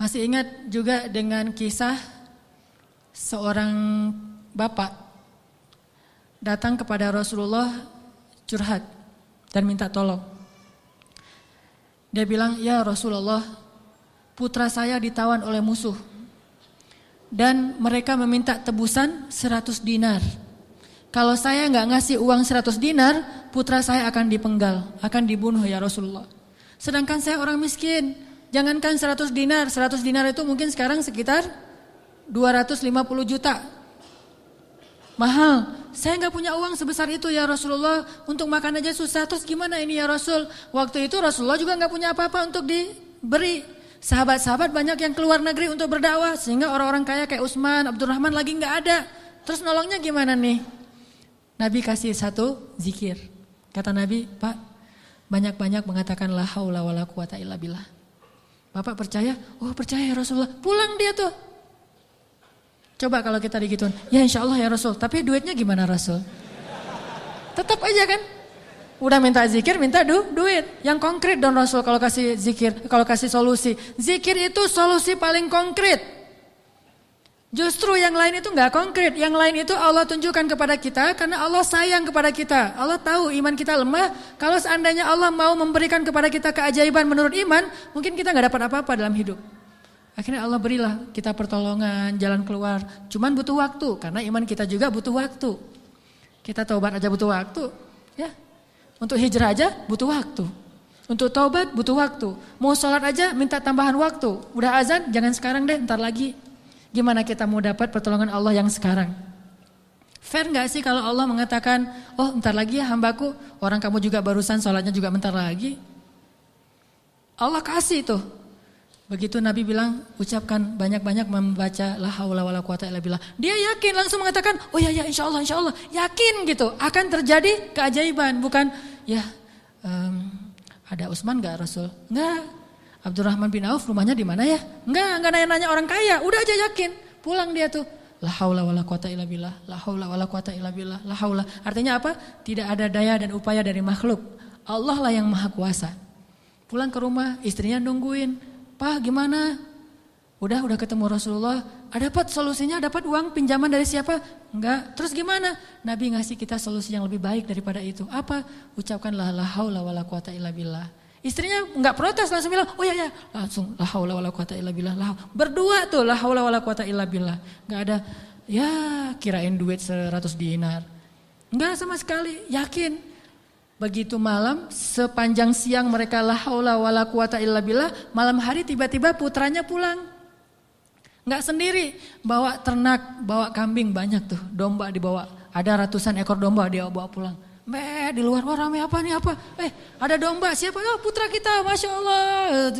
Masih ingat juga dengan kisah seorang bapak datang kepada Rasulullah curhat dan minta tolong. Dia bilang, ya Rasulullah, putra saya ditawan oleh musuh dan mereka meminta tebusan 100 dinar. Kalau saya gak ngasih uang 100 dinar, putra saya akan dipenggal, akan dibunuh ya Rasulullah. Sedangkan saya orang miskin. Jangankan 100 dinar itu mungkin sekarang sekitar 250 juta. Mahal. Saya gak punya uang sebesar itu ya Rasulullah. Untuk makan aja susah. Terus gimana ini ya Rasul? Waktu itu Rasulullah juga gak punya apa-apa untuk diberi. Sahabat-sahabat banyak yang keluar negeri untuk berdakwah. Sehingga orang-orang kaya kayak Utsman, Abdurrahman lagi gak ada. Terus nolongnya gimana nih? Nabi kasih satu zikir. Kata Nabi, Pak, banyak-banyak mengatakan la haula wala quwata illa billah. Bapak percaya? Oh percaya ya Rasulullah. Pulang dia tuh. Coba kalau kita digituin, ya insya Allah ya Rasul. Tapi duitnya gimana Rasul? Tetap aja kan? Udah minta zikir, minta duit. Yang konkret dong Rasul kalau kasih zikir, kalau kasih solusi. Zikir itu solusi paling konkret. Justru yang lain itu nggak konkret. Yang lain itu Allah tunjukkan kepada kita karena Allah sayang kepada kita. Allah tahu iman kita lemah. Kalau seandainya Allah mau memberikan kepada kita keajaiban menurut iman, mungkin kita nggak dapat apa-apa dalam hidup. Akhirnya Allah berilah kita pertolongan, jalan keluar. Cuman butuh waktu karena iman kita juga butuh waktu. Kita taubat aja butuh waktu, ya. Untuk hijrah aja butuh waktu. Untuk taubat butuh waktu. Mau sholat aja minta tambahan waktu. Udah azan jangan sekarang deh, ntar lagi. Gimana kita mau dapat pertolongan Allah yang sekarang? Fair gak sih kalau Allah mengatakan, oh bentar lagi ya hambaku, orang kamu juga barusan sholatnya juga bentar lagi. Allah kasih tuh. Begitu Nabi bilang, ucapkan banyak-banyak membaca la haula wala quwata illa billah. Dia yakin langsung mengatakan, oh ya insya Allah. Yakin gitu, akan terjadi keajaiban. Bukan, ya ada Utsman gak Rasul? Enggak. Abdurrahman bin Auf rumahnya di mana ya? Enggak nanya-nanya orang kaya, udah aja yakin. Pulang dia tuh, la haula wala quwata illa billah, la haula wala quwata illa billah, la haula. Artinya apa? Tidak ada daya dan upaya dari makhluk. Allah lah yang maha kuasa. Pulang ke rumah, istrinya nungguin. "Pak, gimana?" Udah ketemu Rasulullah. Dapat solusinya, dapat uang pinjaman dari siapa? Enggak. Terus gimana? Nabi ngasih kita solusi yang lebih baik daripada itu. Apa? Ucapkanlah la haula wala quwata illa billah. Istrinya enggak protes, langsung bilang, oh ya, langsung la haula wala quwata illa billah. Berdua tuh la haula wala quwata illa billah. Enggak ada, ya kirain duit 100 dinar. Enggak sama sekali, yakin. Begitu malam, sepanjang siang mereka la haula wala quwata illa billah, malam hari tiba-tiba putranya pulang. Enggak sendiri, bawa ternak, bawa kambing banyak tuh, domba dibawa. Ada ratusan ekor domba dia bawa pulang. Di luar, wah rame apa nih apa? Ada domba, siapa? Oh putra kita, Masya Allah.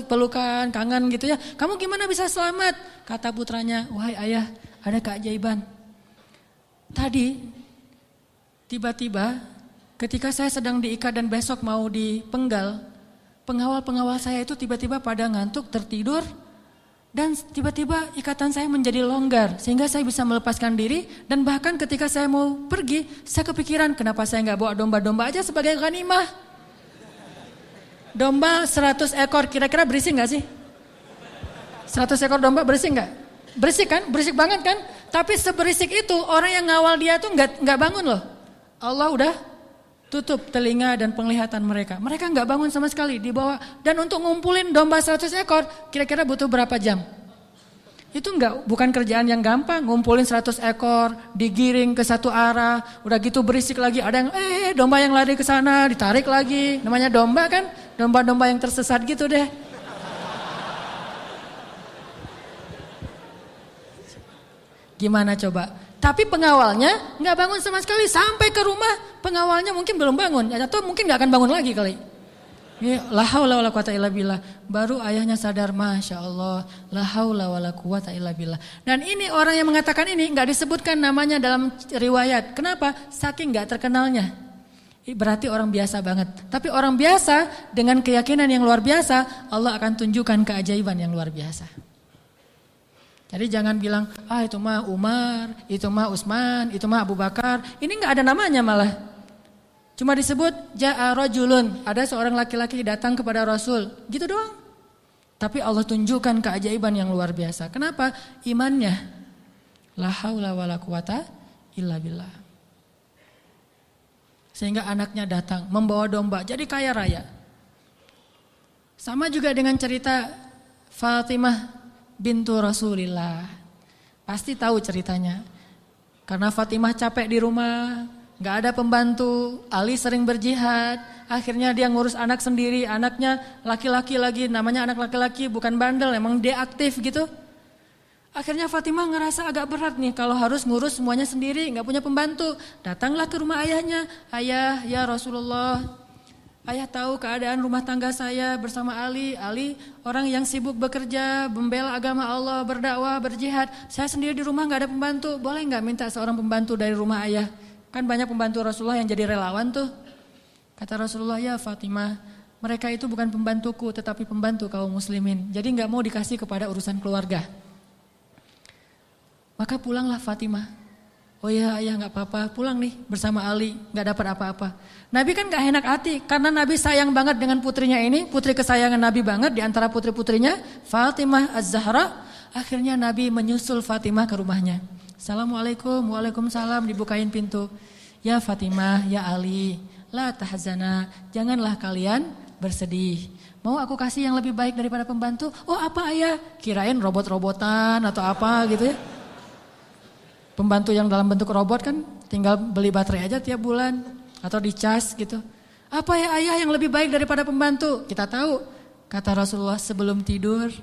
Pelukan, kangen gitu ya. Kamu gimana bisa selamat? Kata putranya, wahai ayah, ada keajaiban. Tadi, tiba-tiba ketika saya sedang diikat dan besok mau dipenggal, pengawal-pengawal saya itu tiba-tiba pada ngantuk, tertidur. Dan tiba-tiba ikatan saya menjadi longgar sehingga saya bisa melepaskan diri. Dan bahkan ketika saya mau pergi, saya kepikiran kenapa saya gak bawa domba-domba aja sebagai ghanimah. Domba 100 ekor kira-kira berisik gak sih? 100 ekor domba berisik gak? Berisik kan? Berisik banget kan? Tapi seberisik itu orang yang ngawal dia tuh gak bangun loh. Allah udah tutup telinga dan penglihatan mereka. Mereka nggak bangun sama sekali, dibawa. Dan untuk ngumpulin domba 100 ekor, kira-kira butuh berapa jam? Itu bukan kerjaan yang gampang. Ngumpulin 100 ekor, digiring ke satu arah, udah gitu berisik lagi. Ada yang domba yang lari ke sana, ditarik lagi. Namanya domba kan, domba-domba yang tersesat gitu deh. Gimana coba? Tapi pengawalnya nggak bangun sama sekali sampai ke rumah. Pengawalnya mungkin belum bangun, atau mungkin nggak akan bangun lagi kali. La haula wala quwata illa billah. Baru ayahnya sadar, Masya Allah, la haula wala quwata illa billah. Dan ini orang yang mengatakan ini nggak disebutkan namanya dalam riwayat. Kenapa? Saking nggak terkenalnya. Berarti orang biasa banget. Tapi orang biasa dengan keyakinan yang luar biasa, Allah akan tunjukkan keajaiban yang luar biasa. Jadi jangan bilang, itu mah Umar, itu mah Utsman, itu mah Abu Bakar. Ini nggak ada namanya malah. Cuma disebut ja'a rajulun, ada seorang laki-laki datang kepada Rasul, gitu doang. Tapi Allah tunjukkan keajaiban yang luar biasa. Kenapa? Imannya. La haula wala quwata illa billah. Sehingga anaknya datang membawa domba, jadi kaya raya. Sama juga dengan cerita Fatimah bintu Rasulillah. Pasti tahu ceritanya. Karena Fatimah capek di rumah, gak ada pembantu, Ali sering berjihad, akhirnya dia ngurus anak sendiri, anaknya laki-laki lagi, namanya anak laki-laki, bukan bandel, emang dia aktif gitu. Akhirnya Fatimah ngerasa agak berat nih kalau harus ngurus semuanya sendiri, gak punya pembantu. Datanglah ke rumah ayahnya, ayah ya Rasulullah, ayah tahu keadaan rumah tangga saya bersama Ali. Ali orang yang sibuk bekerja, membela agama Allah, berdakwah, berjihad. Saya sendiri di rumah gak ada pembantu. Boleh gak minta seorang pembantu dari rumah ayah? Kan banyak pembantu Rasulullah yang jadi relawan tuh. Kata Rasulullah, ya Fatimah, mereka itu bukan pembantuku tetapi pembantu kaum muslimin. Jadi gak mau dikasih kepada urusan keluarga. Maka pulanglah Fatimah. Oh ya ayah gak apa-apa, pulang nih bersama Ali, gak dapat apa-apa. Nabi kan gak enak hati, karena Nabi sayang banget dengan putrinya ini, putri kesayangan Nabi banget, di antara putri-putrinya, Fatimah Az-Zahra, Akhirnya Nabi menyusul Fatimah ke rumahnya. Assalamualaikum, waalaikumsalam, dibukain pintu. Ya Fatimah, ya Ali, la tahzana, janganlah kalian bersedih. Mau aku kasih yang lebih baik daripada pembantu? Oh apa ayah? Kirain robot-robotan atau apa gitu ya. Pembantu yang dalam bentuk robot kan tinggal beli baterai aja tiap bulan. Atau dicas gitu. Apa ya ayah yang lebih baik daripada pembantu? Kita tahu. Kata Rasulullah sebelum tidur,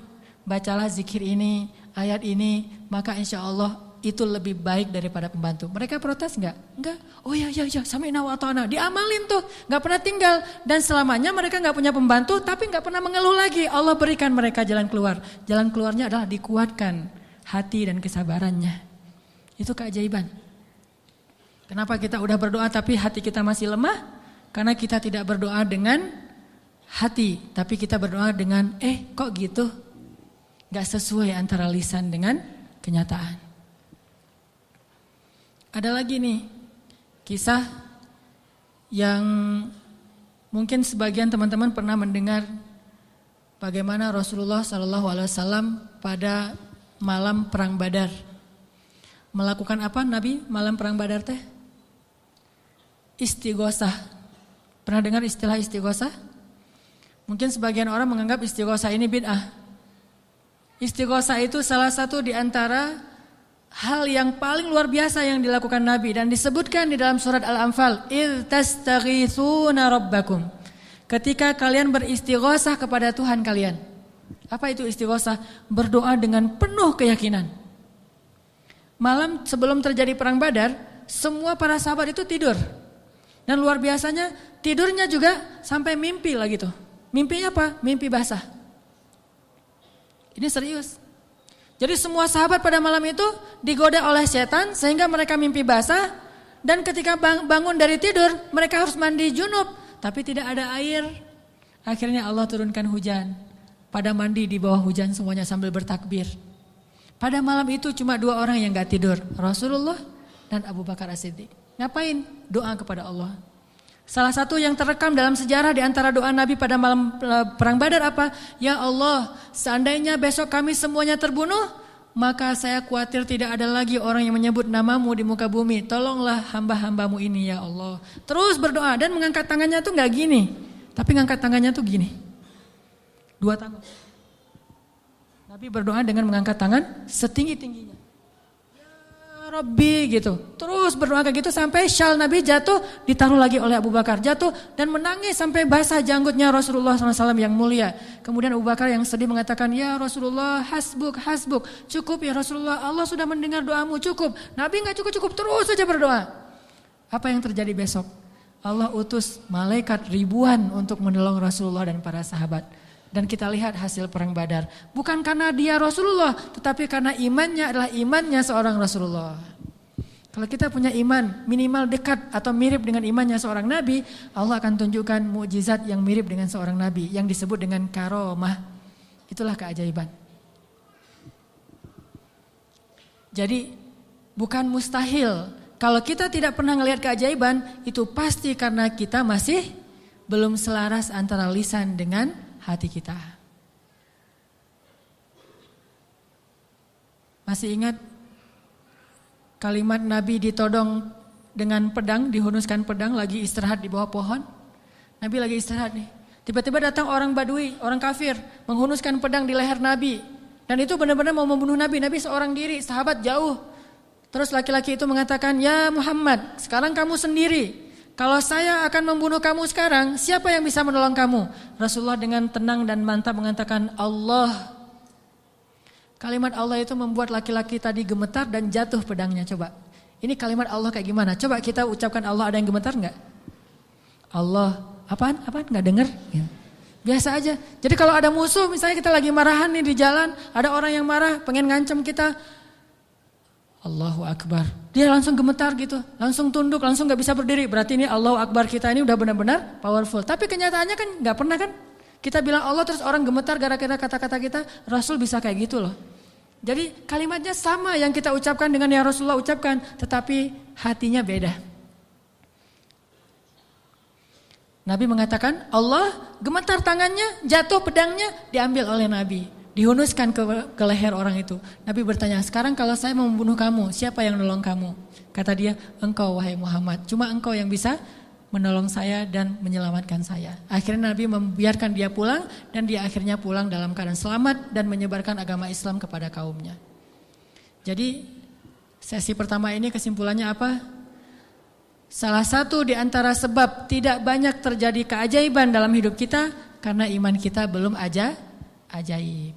bacalah zikir ini, ayat ini. Maka insya Allah itu lebih baik daripada pembantu. Mereka protes enggak? Enggak. Oh ya, sami'na wa ata'na. Diamalin tuh, enggak pernah tinggal. Dan selamanya mereka enggak punya pembantu, tapi enggak pernah mengeluh lagi. Allah berikan mereka jalan keluar. Jalan keluarnya adalah dikuatkan hati dan kesabarannya. Itu keajaiban. Kenapa kita udah berdoa tapi hati kita masih lemah? Karena kita tidak berdoa dengan hati, tapi kita berdoa dengan kok gitu? Enggak sesuai antara lisan dengan kenyataan. Ada lagi nih kisah yang mungkin sebagian teman-teman pernah mendengar bagaimana Rasulullah SAW pada malam perang Badar melakukan apa Nabi malam perang Badar teh? Istighosah. Pernah dengar istilah istighosah? Mungkin sebagian orang menganggap istighosah ini bid'ah. Istighosah itu salah satu di antara hal yang paling luar biasa yang dilakukan Nabi dan disebutkan di dalam surat Al-Anfal, "Idz tastaghitsuna rabbakum." Ketika kalian beristighosah kepada Tuhan kalian. Apa itu istighosah? Berdoa dengan penuh keyakinan. Malam sebelum terjadi perang Badar, semua para sahabat itu tidur. Dan luar biasanya tidurnya juga sampai mimpi lah gitu. Mimpinya apa? Mimpi basah. Ini serius. Jadi semua sahabat pada malam itu digoda oleh setan sehingga mereka mimpi basah. Dan ketika bangun dari tidur mereka harus mandi junub. Tapi tidak ada air. Akhirnya Allah turunkan hujan. Pada mandi di bawah hujan semuanya sambil bertakbir. Pada malam itu cuma 2 orang yang gak tidur. Rasulullah dan Abu Bakar As-Siddiq. Ngapain? Doa kepada Allah. Salah satu yang terekam dalam sejarah di antara doa Nabi pada malam perang Badar apa? Ya Allah, seandainya besok kami semuanya terbunuh, maka saya khawatir tidak ada lagi orang yang menyebut namamu di muka bumi. Tolonglah hamba-hambamu ini ya Allah. Terus berdoa dan mengangkat tangannya tuh gak gini. Tapi ngangkat tangannya tuh gini. 2 tangan. Nabi berdoa dengan mengangkat tangan setinggi-tingginya. Rabbi gitu. Terus berdoa kayak gitu sampai syal Nabi jatuh, ditaruh lagi oleh Abu Bakar. Jatuh dan menangis sampai basah janggutnya Rasulullah SAW yang mulia. Kemudian Abu Bakar yang sedih mengatakan, ya Rasulullah hasbuk. Cukup ya Rasulullah, Allah sudah mendengar doamu, cukup. Nabi gak cukup, terus saja berdoa. Apa yang terjadi besok? Allah utus malaikat ribuan untuk menolong Rasulullah dan para sahabat. Dan kita lihat hasil perang Badar. Bukan karena dia Rasulullah, tetapi karena imannya adalah imannya seorang Rasulullah. Kalau kita punya iman minimal dekat atau mirip dengan imannya seorang Nabi, Allah akan tunjukkan mukjizat yang mirip dengan seorang Nabi yang disebut dengan karomah. Itulah keajaiban. Jadi bukan mustahil. Kalau kita tidak pernah melihat keajaiban, itu pasti karena kita masih belum selaras antara lisan dengan hati kita. Masih ingat kalimat Nabi ditodong dengan pedang, dihunuskan pedang, lagi istirahat di bawah pohon. Nabi lagi istirahat nih. Tiba-tiba datang orang Badui, orang kafir, menghunuskan pedang di leher Nabi. Dan itu benar-benar mau membunuh Nabi. Nabi seorang diri, sahabat jauh. Terus laki-laki itu mengatakan, ya Muhammad, sekarang kamu sendiri. Kalau saya akan membunuh kamu sekarang, siapa yang bisa menolong kamu? Rasulullah dengan tenang dan mantap mengatakan Allah. Kalimat Allah itu membuat laki-laki tadi gemetar dan jatuh pedangnya. Coba, ini kalimat Allah kayak gimana? Coba kita ucapkan Allah, ada yang gemetar enggak? Allah, apaan? Enggak dengar? Ya. Biasa aja. Jadi kalau ada musuh, misalnya kita lagi marahan nih di jalan, ada orang yang marah, pengen ngancam kita. Allahu Akbar. Dia langsung gemetar gitu, langsung tunduk, langsung gak bisa berdiri. Berarti ini Allahu Akbar kita ini udah benar-benar powerful. Tapi kenyataannya kan gak pernah kan. Kita bilang Allah terus orang gemetar gara-gara kata-kata kita. Rasul bisa kayak gitu loh. Jadi kalimatnya sama yang kita ucapkan dengan yang Rasulullah ucapkan. Tetapi hatinya beda. Nabi mengatakan Allah, gemetar tangannya, jatuh pedangnya, diambil oleh Nabi. dihunuskan ke leher orang itu. Nabi bertanya, sekarang kalau saya mau membunuh kamu, siapa yang nolong kamu? Kata dia, engkau wahai Muhammad, cuma engkau yang bisa menolong saya dan menyelamatkan saya. Akhirnya Nabi membiarkan dia pulang dan dia akhirnya pulang dalam keadaan selamat dan menyebarkan agama Islam kepada kaumnya. Jadi sesi pertama ini kesimpulannya apa? Salah satu di antara sebab tidak banyak terjadi keajaiban dalam hidup kita karena iman kita belum ajaib.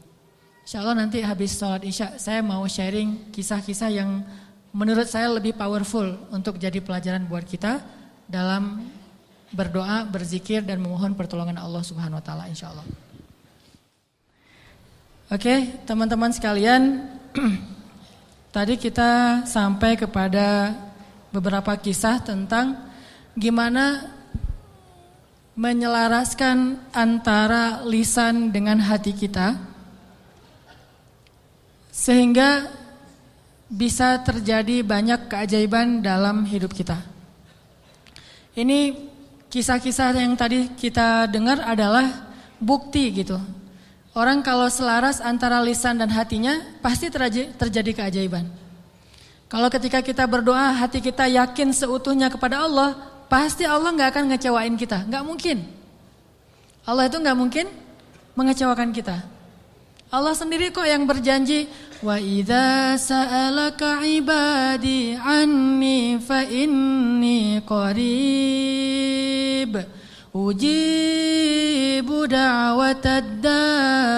Insya Allah nanti habis sholat isya saya mau sharing kisah-kisah yang menurut saya lebih powerful untuk jadi pelajaran buat kita dalam berdoa, berzikir dan memohon pertolongan Allah Subhanahu wa taala insya Allah. Oke, teman-teman sekalian, tadi kita sampai kepada beberapa kisah tentang gimana menyelaraskan antara lisan dengan hati kita sehingga bisa terjadi banyak keajaiban dalam hidup kita. Ini kisah-kisah yang tadi kita dengar adalah bukti gitu. Orang kalau selaras antara lisan dan hatinya pasti terjadi keajaiban. Kalau ketika kita berdoa hati kita yakin seutuhnya kepada Allah, pasti Allah gak akan ngecewain kita. Gak mungkin. Allah itu gak mungkin mengecewakan kita. Allah sendiri kok yang berjanji, wa idza sa'alaka ibadi anni fa inni qarib ujibu da'watad da'.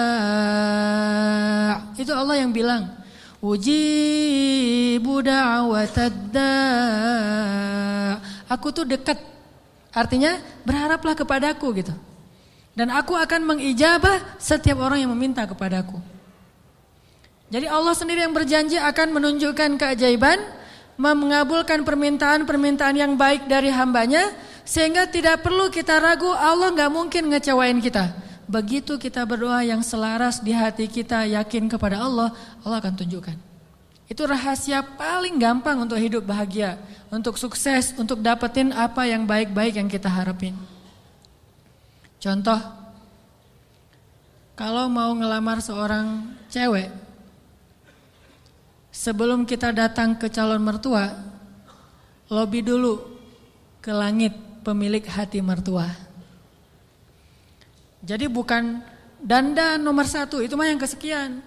Itu Allah yang bilang. Ujibu da'watad da'. Aku tuh dekat. Artinya berharaplah kepadaku gitu. Dan aku akan mengijabah setiap orang yang meminta kepadaku. Jadi Allah sendiri yang berjanji akan menunjukkan keajaiban, mengabulkan permintaan-permintaan yang baik dari hambanya, sehingga tidak perlu kita ragu Allah gak mungkin ngecewain kita. Begitu kita berdoa yang selaras di hati kita yakin kepada Allah, Allah akan tunjukkan. Itu rahasia paling gampang untuk hidup bahagia, untuk sukses, untuk dapetin apa yang baik-baik yang kita harapin. Contoh, kalau mau ngelamar seorang cewek, sebelum kita datang ke calon mertua, lobi dulu ke langit pemilik hati mertua. Jadi bukan dandan nomor 1, itu mah yang kesekian.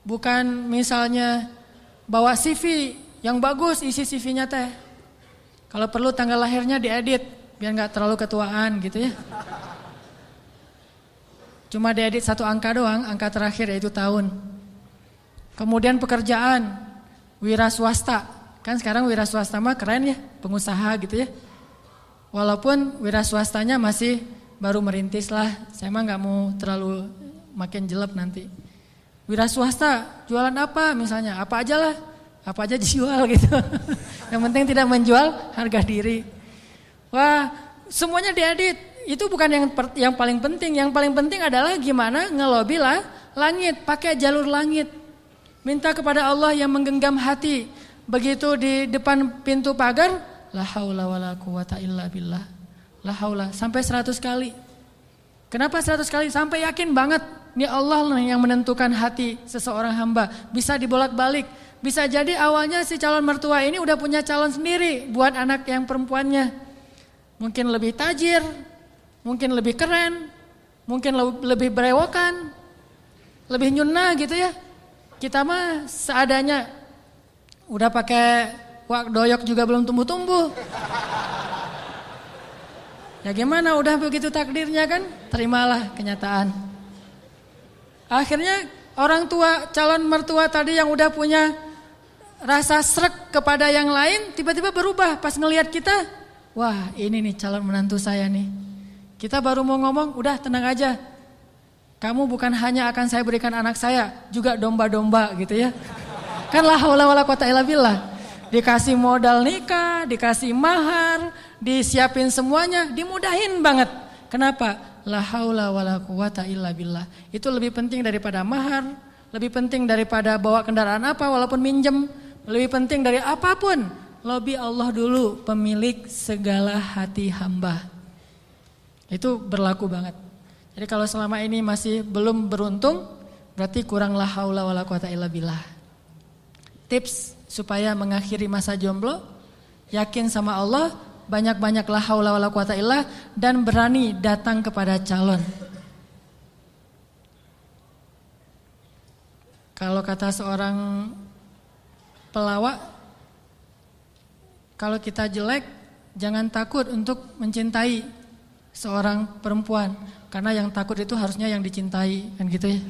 Bukan misalnya bawa CV yang bagus, isi CV-nya teh. Kalau perlu tanggal lahirnya diedit, biar gak terlalu ketuaan gitu ya. Cuma diedit 1 angka doang, angka terakhir yaitu tahun. Kemudian pekerjaan, wira swasta. Kan sekarang wira swasta mah keren ya, pengusaha gitu ya. Walaupun wira swastanya masih baru merintis lah, saya mah gak mau terlalu makin jelek nanti. Wira swasta, jualan apa misalnya, apa aja lah, apa aja dijual gitu. Yang penting tidak menjual harga diri. Wah, semuanya diedit, itu bukan yang paling penting. Yang paling penting adalah gimana ngelobi lah langit, pakai jalur langit. Minta kepada Allah yang menggenggam hati. Begitu di depan pintu pagar, la haula wala quwata illa billah. La haula, sampai 100 kali. Kenapa 100 kali? Sampai yakin banget ini Allah yang menentukan hati seseorang hamba. Bisa dibolak-balik. Bisa jadi awalnya si calon mertua ini udah punya calon sendiri buat anak yang perempuannya. Mungkin lebih tajir, mungkin lebih keren, mungkin lebih berewokan, lebih nyunah gitu ya. Kita mah seadanya, udah pakai wak doyok juga belum tumbuh-tumbuh. Ya gimana, udah begitu takdirnya kan, terimalah kenyataan. Akhirnya orang tua, calon mertua tadi yang udah punya rasa srek kepada yang lain, tiba-tiba berubah pas ngelihat kita. Wah ini nih calon menantu saya nih. Kita baru mau ngomong, udah tenang aja. Kamu bukan hanya akan saya berikan anak saya, juga domba-domba gitu ya. Kan la haula wala quwata illa billah. Dikasih modal nikah, dikasih mahar, disiapin semuanya, dimudahin banget. Kenapa? La haula wala quwata illa billah. Itu lebih penting daripada mahar, lebih penting daripada bawa kendaraan apa walaupun minjem, lebih penting dari apapun. Lobi Allah dulu, pemilik segala hati hamba. Itu berlaku banget. Jadi kalau selama ini masih belum beruntung, Berarti kurang la haula wala quwata illa billah. Tips supaya mengakhiri masa jomblo, yakin sama Allah, banyak-banyak la haula wala quwata illa, dan berani datang kepada calon. Kalau kata seorang pelawak, kalau kita jelek, jangan takut untuk mencintai seorang perempuan, karena yang takut itu harusnya yang dicintai, kan gitu ya.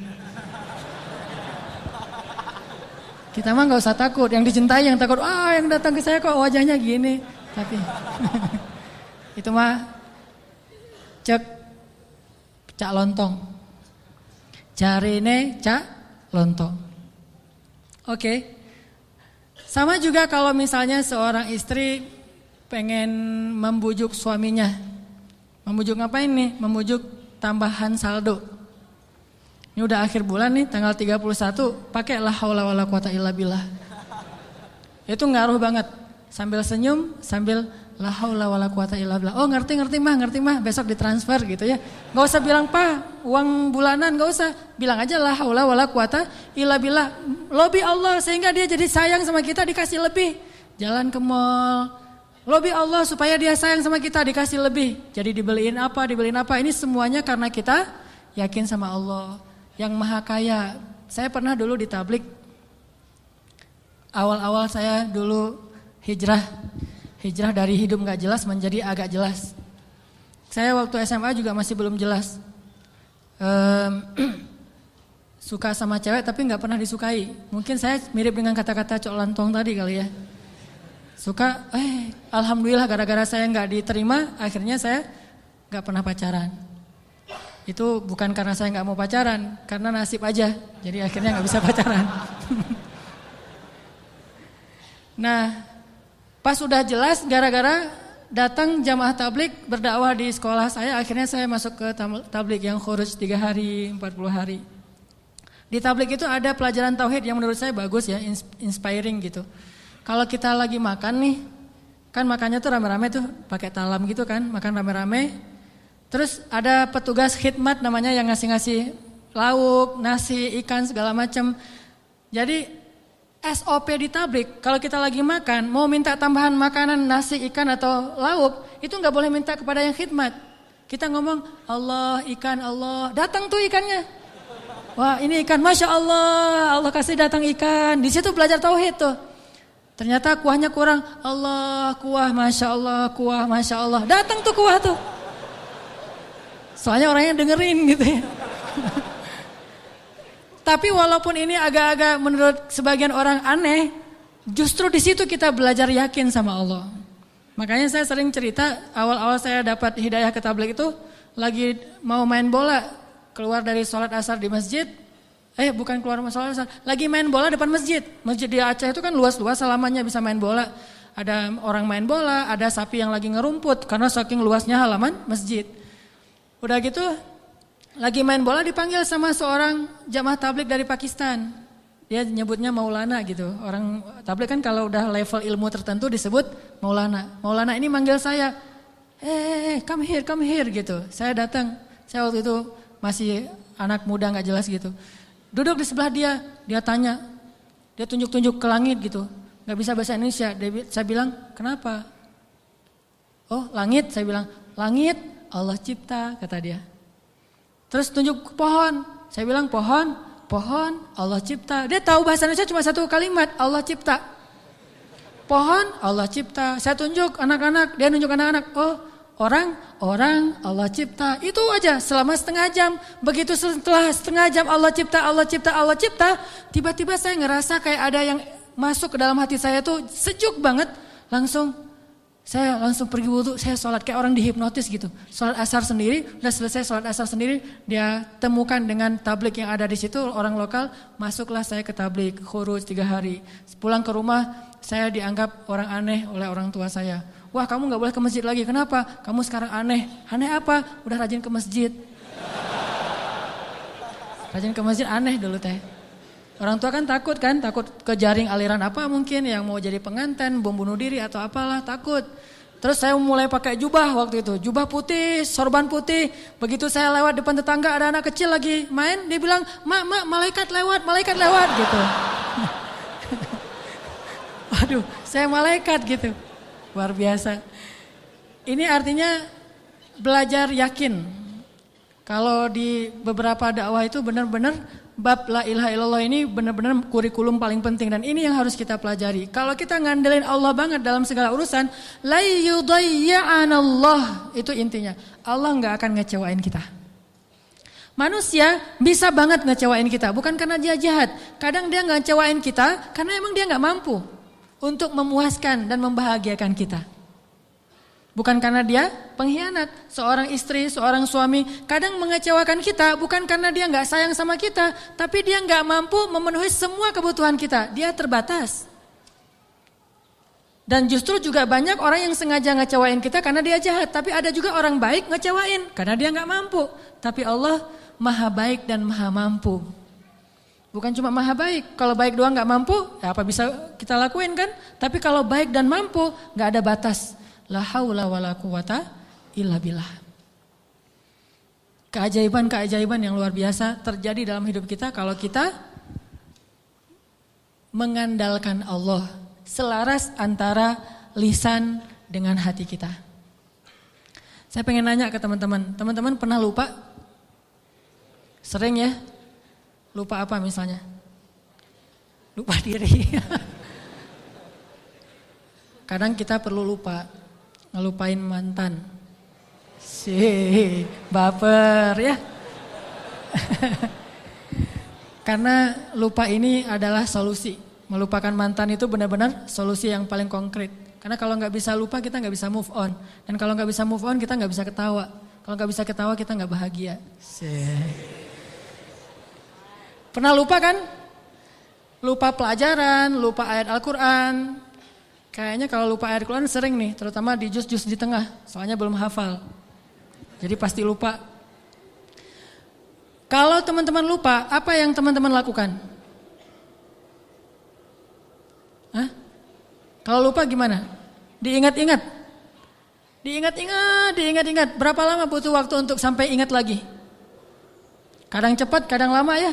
Kita mah nggak usah takut, yang dicintai yang takut. Yang datang ke saya kok wajahnya gini. Tapi itu mah cek cak lontong, jarine cak lontong. Oke. Sama juga kalau misalnya seorang istri pengen membujuk suaminya. Membujuk ngapain nih? Membujuk tambahan saldo. Ini udah akhir bulan nih, tanggal 31, pakai la haula wala quwata illa billah. Itu ngaruh banget. Sambil senyum, sambil la haula wala quwata illa billah. Oh, ngerti mah, besok ditransfer gitu ya. Enggak usah bilang, "Pak, uang bulanan," enggak usah. Bilang aja la haula wala quwata illa billah. Lobby Allah sehingga dia jadi sayang sama kita, dikasih lebih. Jalan ke mall, lobby Allah supaya dia sayang sama kita, dikasih lebih. Jadi dibeliin apa. Ini semuanya karena kita yakin sama Allah yang Maha Kaya. Saya pernah dulu di tablik. Awal-awal saya dulu hijrah dari hidup gak jelas menjadi agak jelas. Saya waktu SMA juga masih belum jelas. Suka sama cewek tapi gak pernah disukai. Mungkin saya mirip dengan kata-kata Cok Lantong tadi kali ya. Suka, alhamdulillah gara-gara saya gak diterima, akhirnya saya gak pernah pacaran. Itu bukan karena saya gak mau pacaran, karena nasib aja. Jadi akhirnya gak bisa pacaran. Nah, pas udah jelas gara-gara datang jamaah tablik berdakwah di sekolah saya, akhirnya saya masuk ke tablik yang khuruj 3 hari, 40 hari. Di tablik itu ada pelajaran tauhid yang menurut saya bagus ya, inspiring gitu. Kalau kita lagi makan nih, kan makannya tuh rame-rame tuh, pakai talam gitu kan, makan rame-rame. Terus ada petugas khidmat namanya yang ngasih-ngasih lauk, nasi, ikan segala macam. Jadi SOP di tablik, kalau kita lagi makan, mau minta tambahan makanan, nasi, ikan atau lauk, itu nggak boleh minta kepada yang khidmat. Kita ngomong, Allah, ikan, Allah, datang tuh ikannya. Wah ini ikan, Masya Allah, Allah kasih datang ikan. Di situ belajar tauhid tuh. Ternyata kuahnya kurang, Allah, kuah, Masya Allah, kuah, Masya Allah. Datang tuh kuah tuh. Soalnya orangnya dengerin gitu ya. Tapi walaupun ini agak-agak menurut sebagian orang aneh, justru di situ kita belajar yakin sama Allah. Makanya saya sering cerita, awal-awal saya dapat hidayah ke tabligh itu, lagi mau main bola, keluar dari sholat asar di masjid, bukan keluar sholat asar, lagi main bola depan masjid. Masjid di Aceh itu kan luas-luas, halamannya bisa main bola. Ada orang main bola, ada sapi yang lagi ngerumput, karena saking luasnya halaman masjid. Udah gitu, lagi main bola dipanggil sama seorang jamaah tabligh dari Pakistan. Dia nyebutnya Maulana gitu. Orang tabligh kan kalau udah level ilmu tertentu disebut Maulana. Maulana ini manggil saya, come here gitu. Saya datang, saya waktu itu masih anak muda gak jelas gitu. Duduk di sebelah dia tanya, dia tunjuk-tunjuk ke langit gitu. Gak bisa bahasa Indonesia, saya bilang, kenapa? Oh langit, saya bilang, langit Allah cipta, kata dia. Terus tunjuk ke pohon. Saya bilang pohon Allah cipta. Dia tahu bahasa Indonesia cuma satu kalimat, Allah cipta. Pohon Allah cipta. Saya tunjuk anak-anak, dia nunjuk anak-anak. Oh, orang Allah cipta. Itu aja selama setengah jam. Begitu setelah setengah jam Allah cipta, tiba-tiba saya ngerasa kayak ada yang masuk ke dalam hati saya tuh sejuk banget. Saya langsung pergi wudhu, saya sholat kayak orang dihipnotis gitu. Sholat asar sendiri, udah selesai sholat asar sendiri, dia temukan dengan tabligh yang ada di situ, orang lokal, masuklah saya ke tabligh, khuruj 3 hari. Pulang ke rumah, saya dianggap orang aneh oleh orang tua saya. Wah kamu gak boleh ke masjid lagi, kenapa? Kamu sekarang aneh. Aneh apa? Udah rajin ke masjid. Rajin ke masjid aneh dulu teh. Orang tua kan takut ke jaring aliran apa mungkin yang mau jadi pengantin, bom bunuh diri atau apalah, takut. Terus saya mulai pakai jubah waktu itu. Jubah putih, sorban putih. Begitu saya lewat depan tetangga ada anak kecil lagi main. Dia bilang, mak malaikat lewat gitu. Waduh, saya malaikat gitu. Luar biasa. Ini artinya belajar yakin. Kalau di beberapa dakwah itu benar-benar bab la ilaha illallah ini benar-benar kurikulum paling penting dan ini yang harus kita pelajari. Kalau kita ngandelin Allah banget dalam segala urusan, la yudayya'anallah, itu intinya. Allah enggak akan ngecewain kita. Manusia bisa banget ngecewain kita, bukan karena dia jahat. Kadang dia enggak ngecewain kita karena emang dia enggak mampu untuk memuaskan dan membahagiakan kita. Bukan karena dia pengkhianat. Seorang istri, seorang suami kadang mengecewakan kita bukan karena dia nggak sayang sama kita, tapi dia nggak mampu memenuhi semua kebutuhan kita. Dia terbatas. Dan justru juga banyak orang yang sengaja ngecewain kita karena dia jahat, tapi ada juga orang baik ngecewain karena dia nggak mampu. Tapi Allah maha baik dan maha mampu. Bukan cuma maha baik, kalau baik doang nggak mampu, ya apa bisa kita lakuin kan? Tapi kalau baik dan mampu, nggak ada batas. La haula wala quwata illa billah. Keajaiban-keajaiban yang luar biasa terjadi dalam hidup kita kalau kita mengandalkan Allah, selaras antara lisan dengan hati kita. Saya pengen nanya ke teman-teman, teman-teman pernah lupa? Sering ya? Lupa apa misalnya? Lupa diri. Kadang kita perlu lupa. Ngelupain mantan. Baper ya. Karena lupa ini adalah solusi. Melupakan mantan itu benar-benar solusi yang paling konkret. Karena kalau nggak bisa lupa kita nggak bisa move on. Dan kalau nggak bisa move on kita nggak bisa ketawa. Kalau nggak bisa ketawa kita nggak bahagia. Pernah lupa kan? Lupa pelajaran, lupa ayat Al-Quran. Kayaknya kalau lupa ayat Al-Quran sering nih, terutama di juz-juz di tengah, soalnya belum hafal. Jadi pasti lupa. Kalau teman-teman lupa, apa yang teman-teman lakukan? Hah? Kalau lupa gimana? Diingat-ingat. Diingat-ingat. Berapa lama butuh waktu untuk sampai ingat lagi? Kadang cepat, kadang lama ya.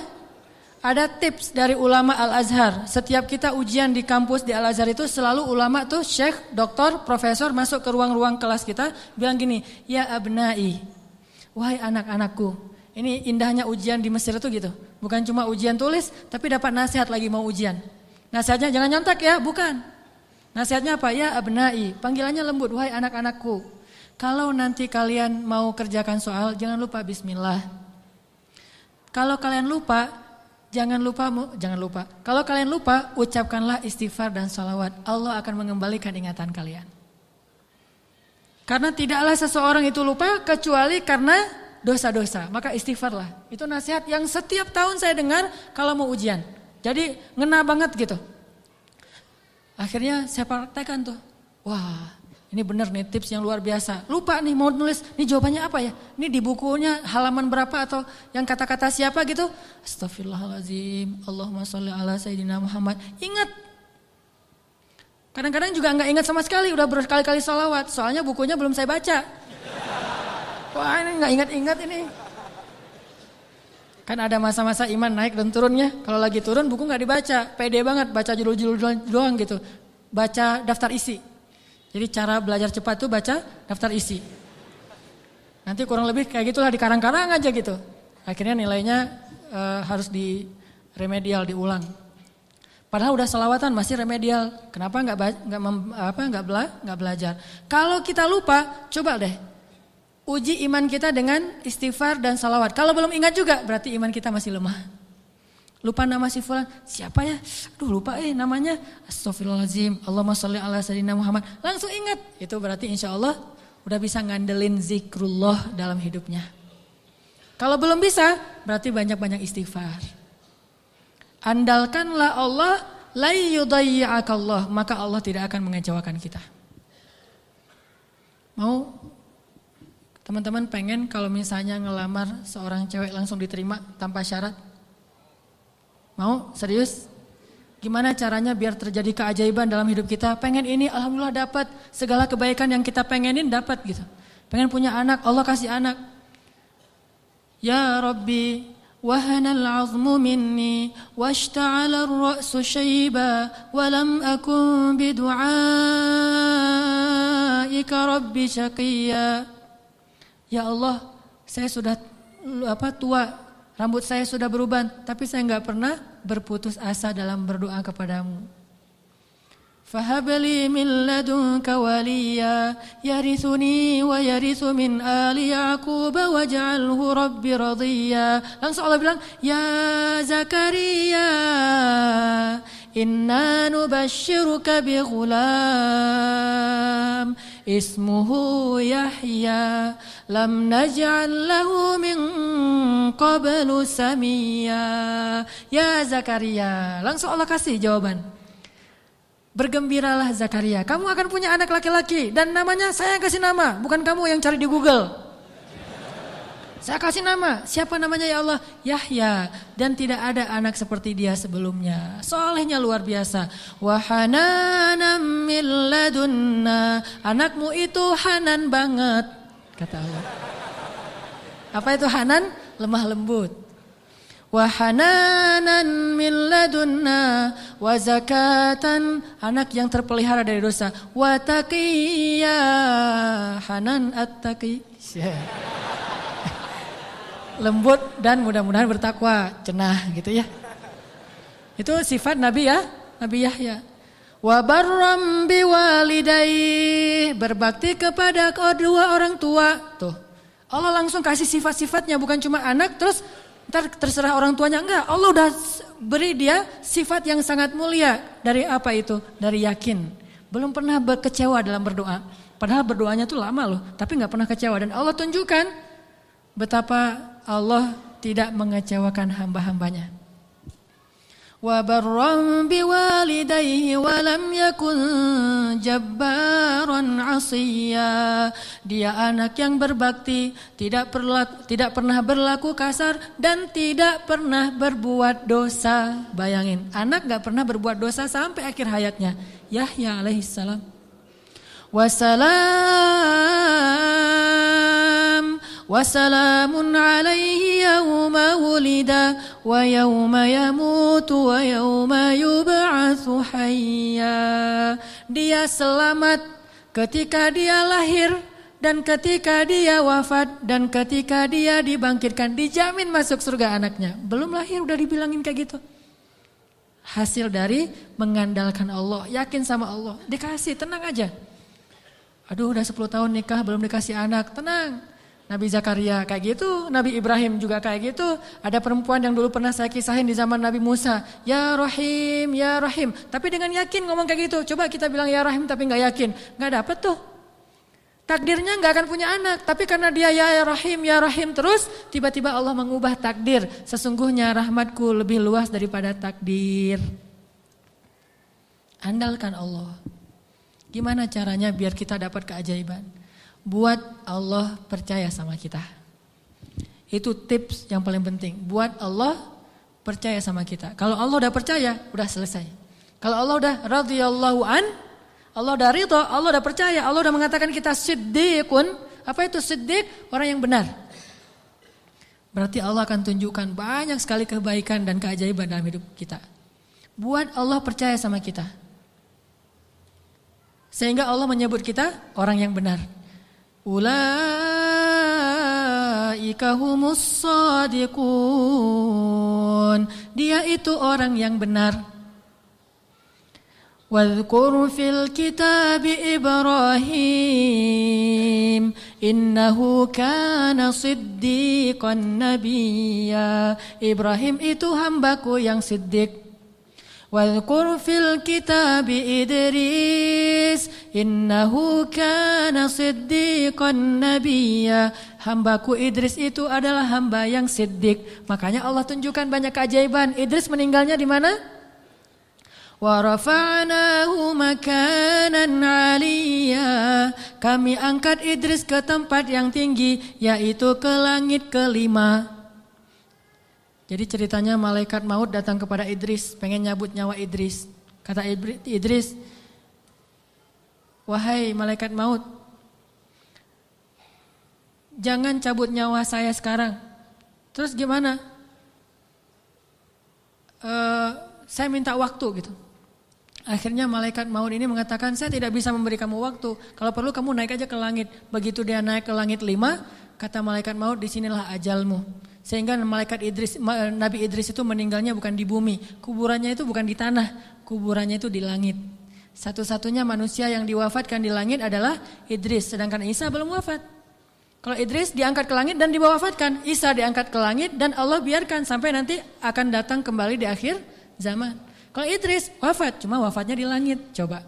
Ada tips dari ulama Al-Azhar. Setiap kita ujian di kampus di Al-Azhar itu selalu ulama tuh syekh, doktor, profesor masuk ke ruang-ruang kelas kita bilang gini, ya abnai, wahai anak-anakku. Ini indahnya ujian di Mesir itu gitu. Bukan cuma ujian tulis, tapi dapat nasihat lagi mau ujian. Nasihatnya jangan nyontek ya, bukan. Nasihatnya apa? Ya abnai, panggilannya lembut, wahai anak-anakku. Kalau nanti kalian mau kerjakan soal, jangan lupa bismillah. Kalau kalian lupa, Jangan lupa. Kalau kalian lupa, ucapkanlah istighfar dan salawat. Allah akan mengembalikan ingatan kalian. Karena tidaklah seseorang itu lupa kecuali karena dosa-dosa. Maka istighfarlah. Itu nasihat yang setiap tahun saya dengar kalau mau ujian. Jadi ngena banget gitu. Akhirnya saya praktekkan tuh. Wah, ini benar nih tips yang luar biasa. Lupa nih mau nulis, ini jawabannya apa ya? Ini di bukunya halaman berapa atau yang kata-kata siapa gitu? Astaghfirullahaladzim, Allahumma sholli ala Sayyidina Muhammad. Ingat. Kadang-kadang juga nggak ingat sama sekali, udah berkali-kali sholawat. Soalnya bukunya belum saya baca. Wah ini nggak ingat-ingat ini. Kan ada masa-masa iman naik dan turunnya. Kalau lagi turun buku nggak dibaca, pede banget baca judul-judul doang gitu. Baca daftar isi. Jadi cara belajar cepat tuh baca daftar isi. Nanti kurang lebih kayak gitulah dikarang-karang aja gitu. Akhirnya nilainya harus di remedial diulang. Padahal udah selawatan masih remedial. Kenapa nggak belajar? Kalau kita lupa, coba deh uji iman kita dengan istighfar dan salawat. Kalau belum ingat juga berarti iman kita masih lemah. Lupa nama si fulan, siapa ya? Aduh lupa namanya. Astaghfirullahaladzim, Allahumma sholli ala Sayyidina Muhammad. Langsung ingat, itu berarti insya Allah udah bisa ngandelin zikrullah dalam hidupnya. Kalau belum bisa, berarti banyak-banyak istighfar. Andalkanlah Allah, la yudayyi'akallah, maka Allah tidak akan mengecewakan kita. Mau teman-teman pengen kalau misalnya ngelamar seorang cewek langsung diterima tanpa syarat? Mau? Serius? Gimana caranya biar terjadi keajaiban dalam hidup kita? Pengen ini, alhamdulillah dapat. Segala kebaikan yang kita pengenin dapat gitu. Pengen punya anak, Allah kasih anak. Ya Rabbi, wahanal azmu minni, washta'ala ar-ra'su syaiba, walam akun bidu'aika Rabbi syaqiyya. Ya Allah, saya sudah tua. Rambut saya sudah beruban, tapi saya enggak pernah berputus asa dalam berdoa kepadamu. Fahabli min ladunka waliya yarithuni wa yarithu min ali Yaqub waj'alhu rabbi radhiya. Langsung Allah bilang, ya Zakaria, inna nubashshiruka bi ghulam ismuhu Yahya lam naj'al lahu min qablu samia. Ya Zakaria, langsung Allah kasih jawaban. Bergembiralah Zakaria, kamu akan punya anak laki-laki dan namanya saya yang kasih nama, bukan kamu yang cari di Google. Saya kasih nama, siapa namanya ya Allah? Yahya, dan tidak ada anak seperti dia sebelumnya. Solehnya luar biasa. Wa hananan min ladunna, anakmu itu hanan banget, kata Allah. Apa itu hanan? Lemah lembut. Wa hananan min ladunna wa zakatan, anak yang terpelihara dari dosa. Wa taqiyya, hanan at-taqi, lembut dan mudah-mudahan bertakwa, cenah gitu ya. Itu sifat Nabi ya, Nabi Yahya. Wa barram biwalidayhi, berbakti kepada kedua orang tua. Tuh, Allah langsung kasih sifat-sifatnya, bukan cuma anak terus ntar terserah orang tuanya, enggak. Allah udah beri dia sifat yang sangat mulia. Dari apa itu? Dari yakin. Belum pernah kecewa dalam berdoa. Padahal berdoanya tuh lama loh, tapi enggak pernah kecewa. Dan Allah tunjukkan betapa Allah tidak mengecewakan hamba-hambanya. Wa barram biwalidayhi wa lam yakun jabbaran 'asiyya. Dia anak yang berbakti, tidak pernah berlaku kasar dan tidak pernah berbuat dosa. Bayangin, anak enggak pernah berbuat dosa sampai akhir hayatnya. Yahya alaihissalam. Wassalamun alaihi yawma wulida wa yawma yamutu wa yawma yub'atsu hayya. Dia selamat ketika dia lahir dan ketika dia wafat dan ketika dia dibangkitkan. Dijamin masuk surga anaknya. Belum lahir udah dibilangin kayak gitu. Hasil dari mengandalkan Allah, yakin sama Allah. Dikasih, tenang aja. Aduh udah 10 tahun nikah belum dikasih anak, tenang. Nabi Zakaria kayak gitu, Nabi Ibrahim juga kayak gitu. Ada perempuan yang dulu pernah saya kisahin di zaman Nabi Musa, ya Rahim, ya Rahim. Tapi dengan yakin ngomong kayak gitu. Coba kita bilang ya Rahim tapi gak yakin, gak dapet tuh. Takdirnya gak akan punya anak, tapi karena dia ya Rahim terus, tiba-tiba Allah mengubah takdir. Sesungguhnya rahmatku lebih luas daripada takdir. Andalkan Allah. Gimana caranya biar kita dapat keajaiban? Buat Allah percaya sama kita. Itu tips yang paling penting. Buat Allah percaya sama kita. Kalau Allah udah percaya, udah selesai. Kalau Allah udah radhiyallahu an, Allah udah ridha, Allah udah percaya, Allah udah mengatakan kita siddiqun. Apa itu siddiq? Orang yang benar. Berarti Allah akan tunjukkan banyak sekali kebaikan dan keajaiban dalam hidup kita. Buat Allah percaya sama kita. Sehingga Allah menyebut kita orang yang benar. Ulaika humus shadiqun. Dia itu orang yang benar. Wadhkur fil kitabi Ibrahim innahu kana siddiqan nabiyya. Ibrahim itu hambaku yang siddiq. Wadhkur fil kitabi Idris innahu kana siddiqan nabiyya. Hambaku Idris itu adalah hamba yang siddiq. Makanya Allah tunjukkan banyak keajaiban. Idris meninggalnya di mana? Wa rafa'nahu makanan 'aliyya. Kami angkat Idris ke tempat yang tinggi, yaitu ke langit kelima. Jadi ceritanya malaikat maut datang kepada Idris, pengen nyabut nyawa Idris. Kata Idris, wahai malaikat maut, jangan cabut nyawa saya sekarang. Terus gimana? Saya minta waktu gitu. Akhirnya malaikat maut ini mengatakan, saya tidak bisa memberi kamu waktu. Kalau perlu kamu naik aja ke langit. Begitu dia naik ke langit 5, kata malaikat maut, disinilah ajalmu. Sehingga Nabi Idris itu meninggalnya bukan di bumi. Kuburannya itu bukan di tanah, kuburannya itu di langit. Satu-satunya manusia yang diwafatkan di langit adalah Idris. Sedangkan Isa belum wafat. Kalau Idris diangkat ke langit dan diwafatkan, Isa diangkat ke langit dan Allah biarkan sampai nanti akan datang kembali di akhir zaman. Kalau Idris wafat, cuma wafatnya di langit. Coba,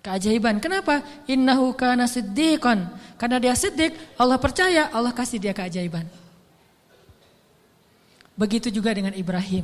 keajaiban. Kenapa? Innahu kana siddiqan. Karena dia siddiq, Allah percaya, Allah kasih dia keajaiban. Begitu juga dengan Ibrahim.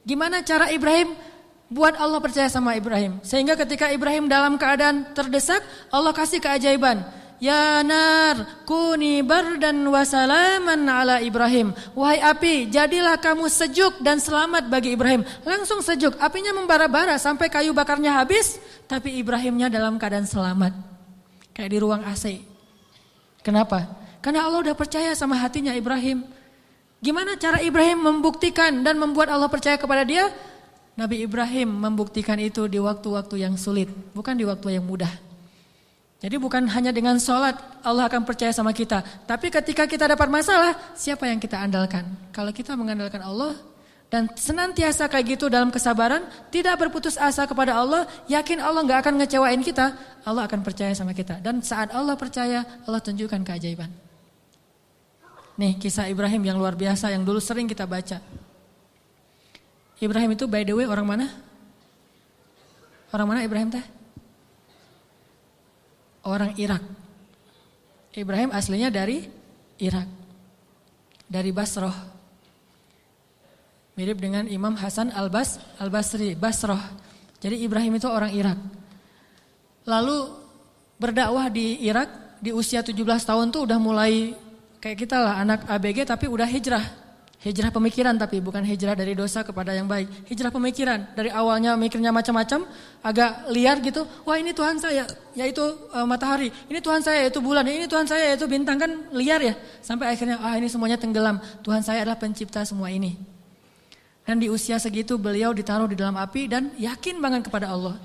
Gimana cara Ibrahim buat Allah percaya sama Ibrahim? Sehingga ketika Ibrahim dalam keadaan terdesak, Allah kasih keajaiban. Ya nar, kuni bardan wa salaman ala Ibrahim. Wahai api, jadilah kamu sejuk dan selamat bagi Ibrahim. Langsung sejuk, apinya membara-bara sampai kayu bakarnya habis, tapi Ibrahimnya dalam keadaan selamat. Kayak di ruang AC. Kenapa? Karena Allah udah percaya sama hatinya Ibrahim. Gimana cara Ibrahim membuktikan dan membuat Allah percaya kepada dia? Nabi Ibrahim membuktikan itu di waktu-waktu yang sulit, bukan di waktu yang mudah. Jadi bukan hanya dengan sholat Allah akan percaya sama kita. Tapi ketika kita dapat masalah, siapa yang kita andalkan? Kalau kita mengandalkan Allah dan senantiasa kayak gitu dalam kesabaran, tidak berputus asa kepada Allah, yakin Allah gak akan ngecewain kita, Allah akan percaya sama kita. Dan saat Allah percaya, Allah tunjukkan keajaiban. Nih kisah Ibrahim yang luar biasa yang dulu sering kita baca. Ibrahim itu by the way orang mana? Orang mana Ibrahim teh? Orang Irak. Ibrahim aslinya dari Irak. Dari Basroh. Mirip dengan Imam Hasan al-Basri, Basroh. Jadi Ibrahim itu orang Irak. Lalu berdakwah di Irak di usia 17 tahun tuh udah mulai kayak kita lah anak ABG tapi udah hijrah. Hijrah pemikiran tapi bukan hijrah dari dosa kepada yang baik. Hijrah pemikiran. Dari awalnya mikirnya macam-macam, agak liar gitu. Wah ini Tuhan saya, yaitu matahari. Ini Tuhan saya, yaitu bulan. Ini Tuhan saya, yaitu bintang. Kan liar ya. Sampai akhirnya ini semuanya tenggelam. Tuhan saya adalah pencipta semua ini. Dan di usia segitu beliau ditaruh di dalam api dan yakin banget kepada Allah.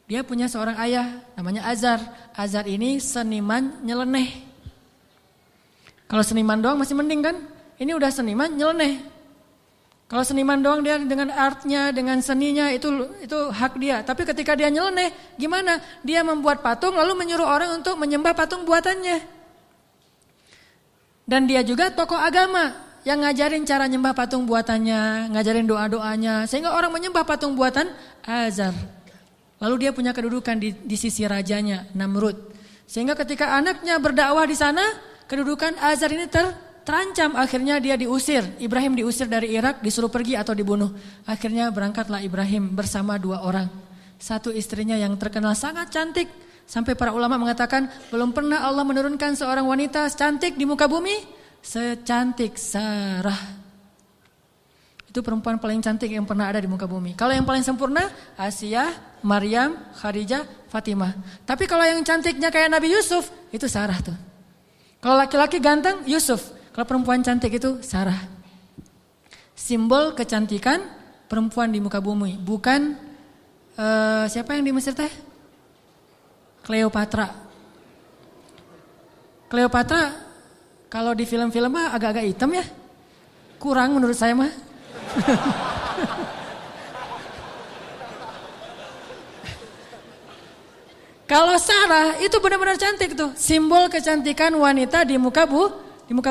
Dia punya seorang ayah namanya Azar. Azar ini seniman nyeleneh. Kalau seniman doang masih mending kan? Ini udah seniman nyeleneh. Kalau seniman doang dia dengan artnya, dengan seninya itu hak dia. Tapi ketika dia nyeleneh, gimana? Dia membuat patung lalu menyuruh orang untuk menyembah patung buatannya. Dan dia juga tokoh agama yang ngajarin cara nyembah patung buatannya, ngajarin doa-doanya. Sehingga orang menyembah patung buatan Azar. Lalu dia punya kedudukan di sisi rajanya, Namrud. Sehingga ketika anaknya berdakwah di sana, kedudukan Azar ini terancam, akhirnya dia diusir. Ibrahim diusir dari Irak, disuruh pergi atau dibunuh. Akhirnya berangkatlah Ibrahim bersama 2 orang. Satu istrinya yang terkenal sangat cantik. Sampai para ulama mengatakan belum pernah Allah menurunkan seorang wanita cantik di muka bumi secantik Sarah. Itu perempuan paling cantik yang pernah ada di muka bumi. Kalau yang paling sempurna, Asia, Maryam, Khadijah, Fatimah. Tapi kalau yang cantiknya kayak Nabi Yusuf, itu Sarah tuh. Kalau laki-laki ganteng, Yusuf. Kalau perempuan cantik itu Sarah. Simbol kecantikan perempuan di muka bumi. Bukan siapa yang di Mesir teh? Cleopatra. Cleopatra kalau di film-film mah agak-agak hitam ya. Kurang menurut saya mah. Kalau Sarah itu benar-benar cantik tuh, simbol kecantikan wanita di muka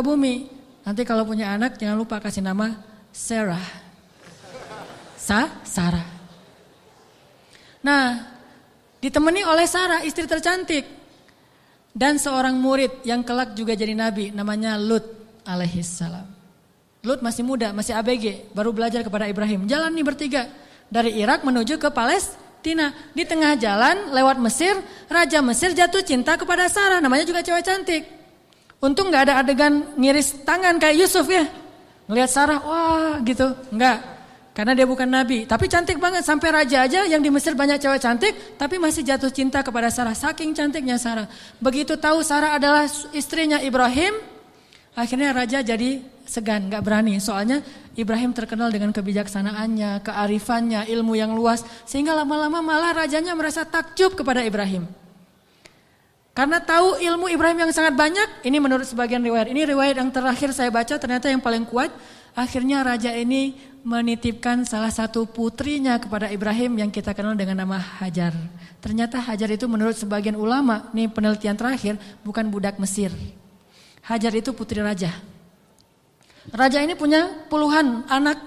bumi. Nanti kalau punya anak jangan lupa kasih nama Sarah. Sarah. Nah, ditemani oleh Sarah, istri tercantik. Dan seorang murid yang kelak juga jadi nabi, namanya Lut alaihissalam. Lut masih muda, masih ABG, baru belajar kepada Ibrahim. Jalan nih bertiga dari Irak menuju ke Palestina. Di tengah jalan lewat Mesir, Raja Mesir jatuh cinta kepada Sarah, namanya juga cewek cantik. Untung gak ada adegan ngiris tangan kayak Yusuf ya. Ngelihat Sarah, wah gitu. Enggak. Karena dia bukan nabi, tapi cantik banget. Sampai raja aja yang di Mesir banyak cewek cantik, tapi masih jatuh cinta kepada Sarah. Saking cantiknya Sarah. Begitu tahu Sarah adalah istrinya Ibrahim, akhirnya raja jadi segan, gak berani. Soalnya Ibrahim terkenal dengan kebijaksanaannya, kearifannya, ilmu yang luas. Sehingga lama-lama malah rajanya merasa takjub kepada Ibrahim. Karena tahu ilmu Ibrahim yang sangat banyak, ini menurut sebagian riwayat. Ini riwayat yang terakhir saya baca, ternyata yang paling kuat. Akhirnya raja ini menitipkan salah satu putrinya kepada Ibrahim yang kita kenal dengan nama Hajar. Ternyata Hajar itu menurut sebagian ulama, ini penelitian terakhir, bukan budak Mesir. Hajar itu putri raja. Raja ini punya puluhan anak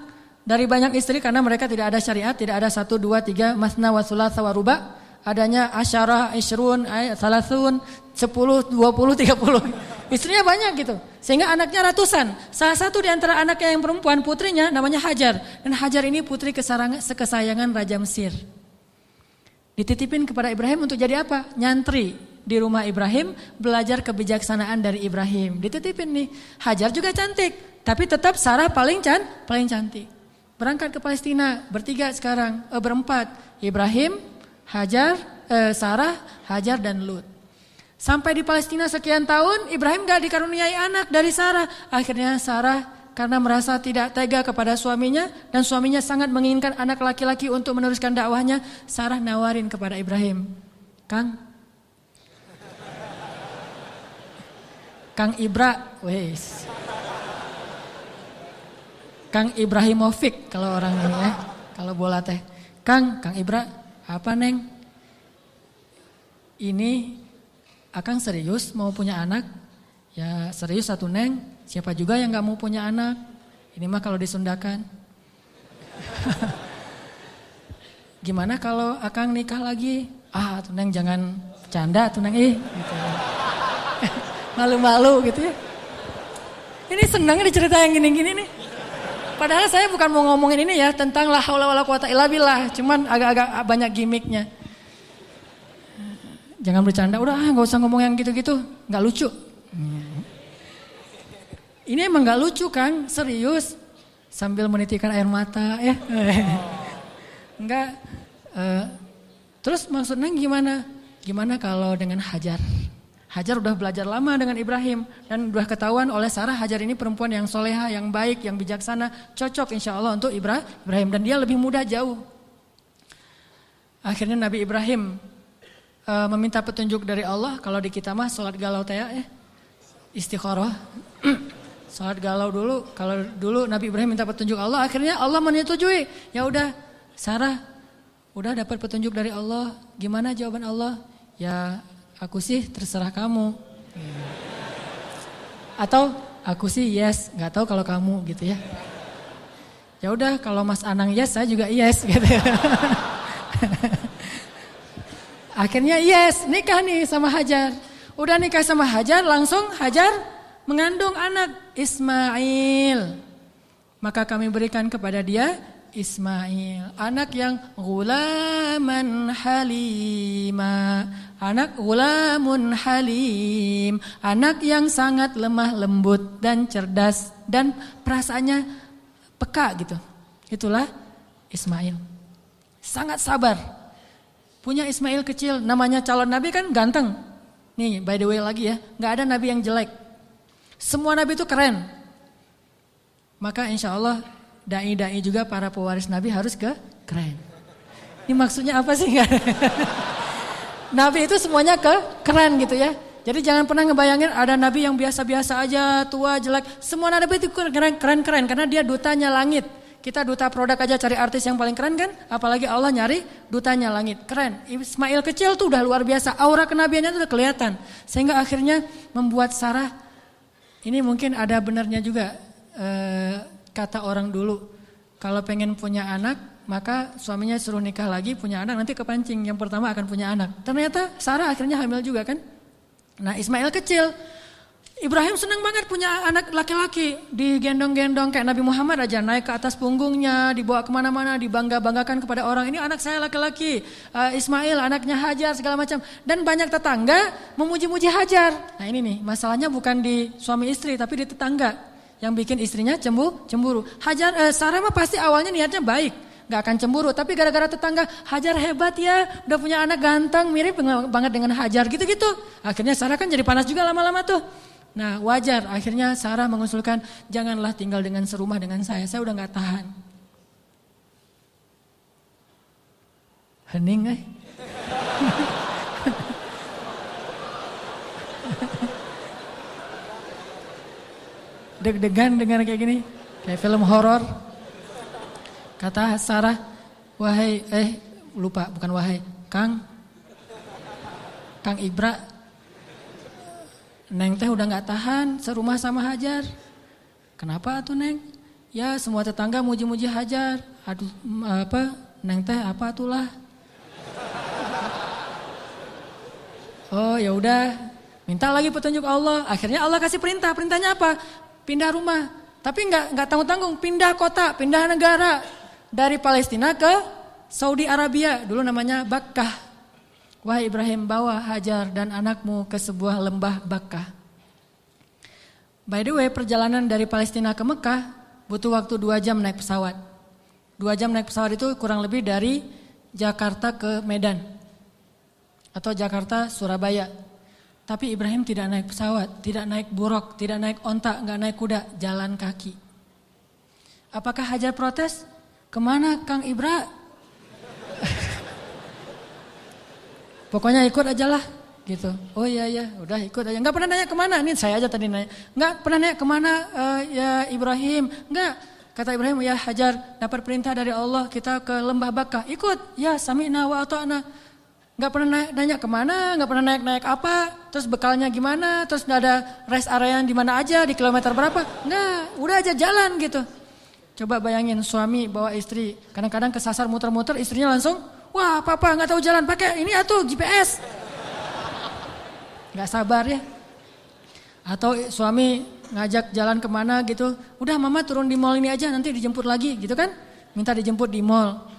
dari banyak istri karena mereka tidak ada syariat, tidak ada 1, 2, 3, masna wa thulatha wa ruba. Adanya asyarah, isyrun, salasun, 10, 20, 30. Istrinya banyak gitu. Sehingga anaknya ratusan. Salah satu di antara anaknya yang perempuan, putrinya namanya Hajar. Dan Hajar ini putri kesayangan Raja Mesir. Dititipin kepada Ibrahim untuk jadi apa? Nyantri di rumah Ibrahim, belajar kebijaksanaan dari Ibrahim. Dititipin nih. Hajar juga cantik, tapi tetap Sarah paling cantik. Berangkat ke Palestina, bertiga sekarang, berempat. Ibrahim, Hajar, Sarah, Hajar dan Lut. Sampai di Palestina sekian tahun, Ibrahim gak dikaruniai anak dari Sarah. Akhirnya Sarah karena merasa tidak tega kepada suaminya dan suaminya sangat menginginkan anak laki-laki untuk meneruskan dakwahnya, Sarah nawarin kepada Ibrahim, Kang Ibra, wes. Kang Ibrahimovic kalau orang ini ya, kalau bola teh. Kang Ibra, apa neng? Ini Akang serius mau punya anak? Ya serius satu neng. Siapa juga yang gak mau punya anak? Ini mah kalau disundakan. Gimana kalau Akang nikah lagi? Tuh neng jangan canda tuh neng gitu. Malu-malu gitu ya. Ini senang dicerita yang gini-gini nih. Padahal saya bukan mau ngomongin ini ya tentang la haula wala quwata illa billah, cuman agak-agak banyak gimmicknya. Jangan bercanda, udah gak usah ngomong yang gitu-gitu, gak lucu. Ini emang gak lucu kan, serius. Sambil menitikkan air mata ya. Enggak. Terus maksudnya gimana? Gimana kalau dengan Hajar? Hajar udah belajar lama dengan Ibrahim. Dan udah ketahuan oleh Sarah, Hajar ini perempuan yang soleha, yang baik, yang bijaksana. Cocok insya Allah untuk Ibrahim. Dan dia lebih muda jauh. Akhirnya Nabi Ibrahim meminta petunjuk dari Allah. Kalau di kita mah sholat galau teh ya, istikharah. Sholat galau dulu. Kalau dulu Nabi Ibrahim minta petunjuk Allah, akhirnya Allah menyetujui. Ya udah, Sarah udah dapat petunjuk dari Allah. Gimana jawaban Allah? Ya aku sih terserah kamu. Atau aku sih yes, nggak tahu kalau kamu gitu ya. Ya udah kalau Mas Anang yes, saya juga yes gitu. Akhirnya yes, nikah nih sama Hajar. Udah nikah sama Hajar, langsung Hajar mengandung anak Ismail. Maka kami berikan kepada dia Ismail, anak yang ghulaman halima, anak ghulamun halim, anak yang sangat lemah lembut dan cerdas dan perasaannya peka gitu. Itulah Ismail. Sangat sabar. Punya Ismail kecil, namanya calon nabi kan ganteng. Nih by the way lagi ya, gak ada nabi yang jelek. Semua nabi itu keren. Maka insya Allah da'i-da'i juga para pewaris nabi harus keren. Ini maksudnya apa sih? Nabi itu semuanya keren gitu ya. Jadi jangan pernah ngebayangin ada nabi yang biasa-biasa aja, tua, jelek. Semua nabi itu keren-keren karena dia dutanya langit. Kita duta produk aja cari artis yang paling keren kan? Apalagi Allah nyari dutanya langit. Keren. Ismail kecil tuh udah luar biasa. Aura kenabiannya tuh udah kelihatan. Sehingga akhirnya membuat Sarah, ini mungkin ada benarnya juga kata orang dulu. Kalau pengen punya anak, maka suaminya suruh nikah lagi, punya anak, nanti kepancing. Yang pertama akan punya anak. Ternyata Sarah akhirnya hamil juga kan? Nah Ismail kecil. Ibrahim senang banget punya anak laki-laki, digendong-gendong kayak Nabi Muhammad aja, naik ke atas punggungnya, dibawa kemana-mana, dibangga-banggakan kepada orang. Ini anak saya laki-laki, Ismail anaknya Hajar segala macam. Dan banyak tetangga memuji-muji Hajar. Nah ini nih, masalahnya bukan di suami istri tapi di tetangga. yang bikin istrinya cemburu. Sarah mah pasti awalnya niatnya baik, gak akan cemburu. Tapi gara-gara tetangga, Hajar hebat ya, udah punya anak ganteng, mirip banget dengan Hajar gitu-gitu. Akhirnya Sarah kan jadi panas juga lama-lama tuh. Nah wajar, akhirnya Sarah mengusulkan, janganlah tinggal dengan serumah dengan saya udah gak tahan. Hening deg-degan dengar kayak gini, kayak film horor. Kata Sarah, Kang Ibra, Neng teh udah gak tahan serumah sama Hajar. Kenapa tuh Neng? Ya semua tetangga muji-muji Hajar. Aduh Neng teh apa itulah? Oh ya udah, minta lagi petunjuk Allah. Akhirnya Allah kasih perintah. Perintahnya apa? Pindah rumah. Tapi nggak tanggung-tanggung. Pindah kota, pindah negara dari Palestina ke Saudi Arabia. Dulu namanya Bakkah. Wahai Ibrahim, bawa Hajar dan anakmu ke sebuah lembah Bakkah. By the way, perjalanan dari Palestina ke Mekah butuh waktu 2 jam naik pesawat. 2 jam naik pesawat itu kurang lebih dari Jakarta ke Medan atau Jakarta Surabaya. Tapi Ibrahim tidak naik pesawat, tidak naik buruk, tidak naik onta, nggak naik kuda, jalan kaki. Apakah Hajar protes? Kemana Kang Ibra? Pokoknya ikut aja lah, gitu. Oh iya, udah ikut aja. Nggak pernah nanya kemana, nih saya aja tadi nanya. Nggak pernah nanya kemana ya Ibrahim, nggak. Kata Ibrahim, ya Hajar dapat perintah dari Allah kita ke lembah Bakkah, ikut. Ya sami'na wa ata'na. Gak pernah nanya kemana, gak pernah naik apa, terus bekalnya gimana, terus ada rest area di mana aja, di kilometer berapa. Enggak, udah aja jalan gitu. Coba bayangin suami bawa istri, kadang-kadang kesasar muter-muter, istrinya langsung, wah papa gak tahu jalan, pakai ini atuh GPS. Gak sabar ya. Atau suami ngajak jalan kemana gitu, udah mama turun di mall ini aja, nanti dijemput lagi gitu kan. Minta dijemput di mall.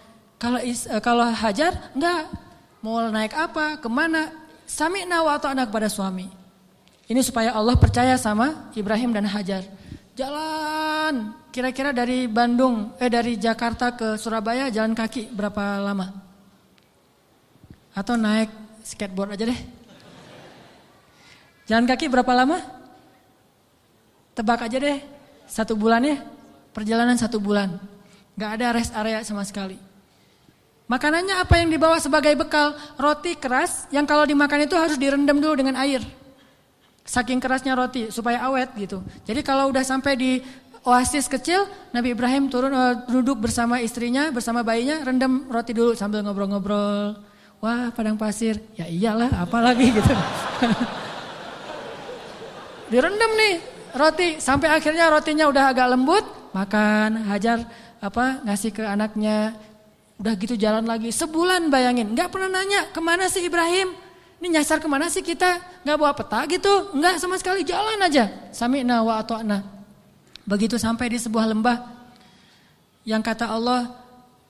Kalau Hajar, enggak. Mau naik apa, kemana, sami'na wa ata'na kepada suami. Ini supaya Allah percaya sama Ibrahim dan Hajar. Jalan, kira-kira dari dari Jakarta ke Surabaya jalan kaki berapa lama? Atau naik skateboard aja deh. Jalan kaki berapa lama? Tebak aja deh, 1 bulan ya. Perjalanan 1 bulan. Gak ada rest area sama sekali. Makanannya apa yang dibawa sebagai bekal? Roti keras yang kalau dimakan itu harus direndam dulu dengan air. Saking kerasnya roti supaya awet gitu. Jadi kalau udah sampai di oasis kecil, Nabi Ibrahim turun duduk bersama istrinya, bersama bayinya, rendam roti dulu sambil ngobrol-ngobrol. Wah padang pasir, ya iyalah apalagi gitu. Direndam nih roti sampai akhirnya rotinya udah agak lembut, makan. Hajar ngasih ke anaknya. Udah gitu jalan lagi, sebulan bayangin, gak pernah nanya kemana sih Ibrahim, ini nyasar kemana sih kita, gak bawa peta gitu, enggak sama sekali, jalan aja, sami'na wa ata'na. Begitu sampai di sebuah lembah, yang kata Allah,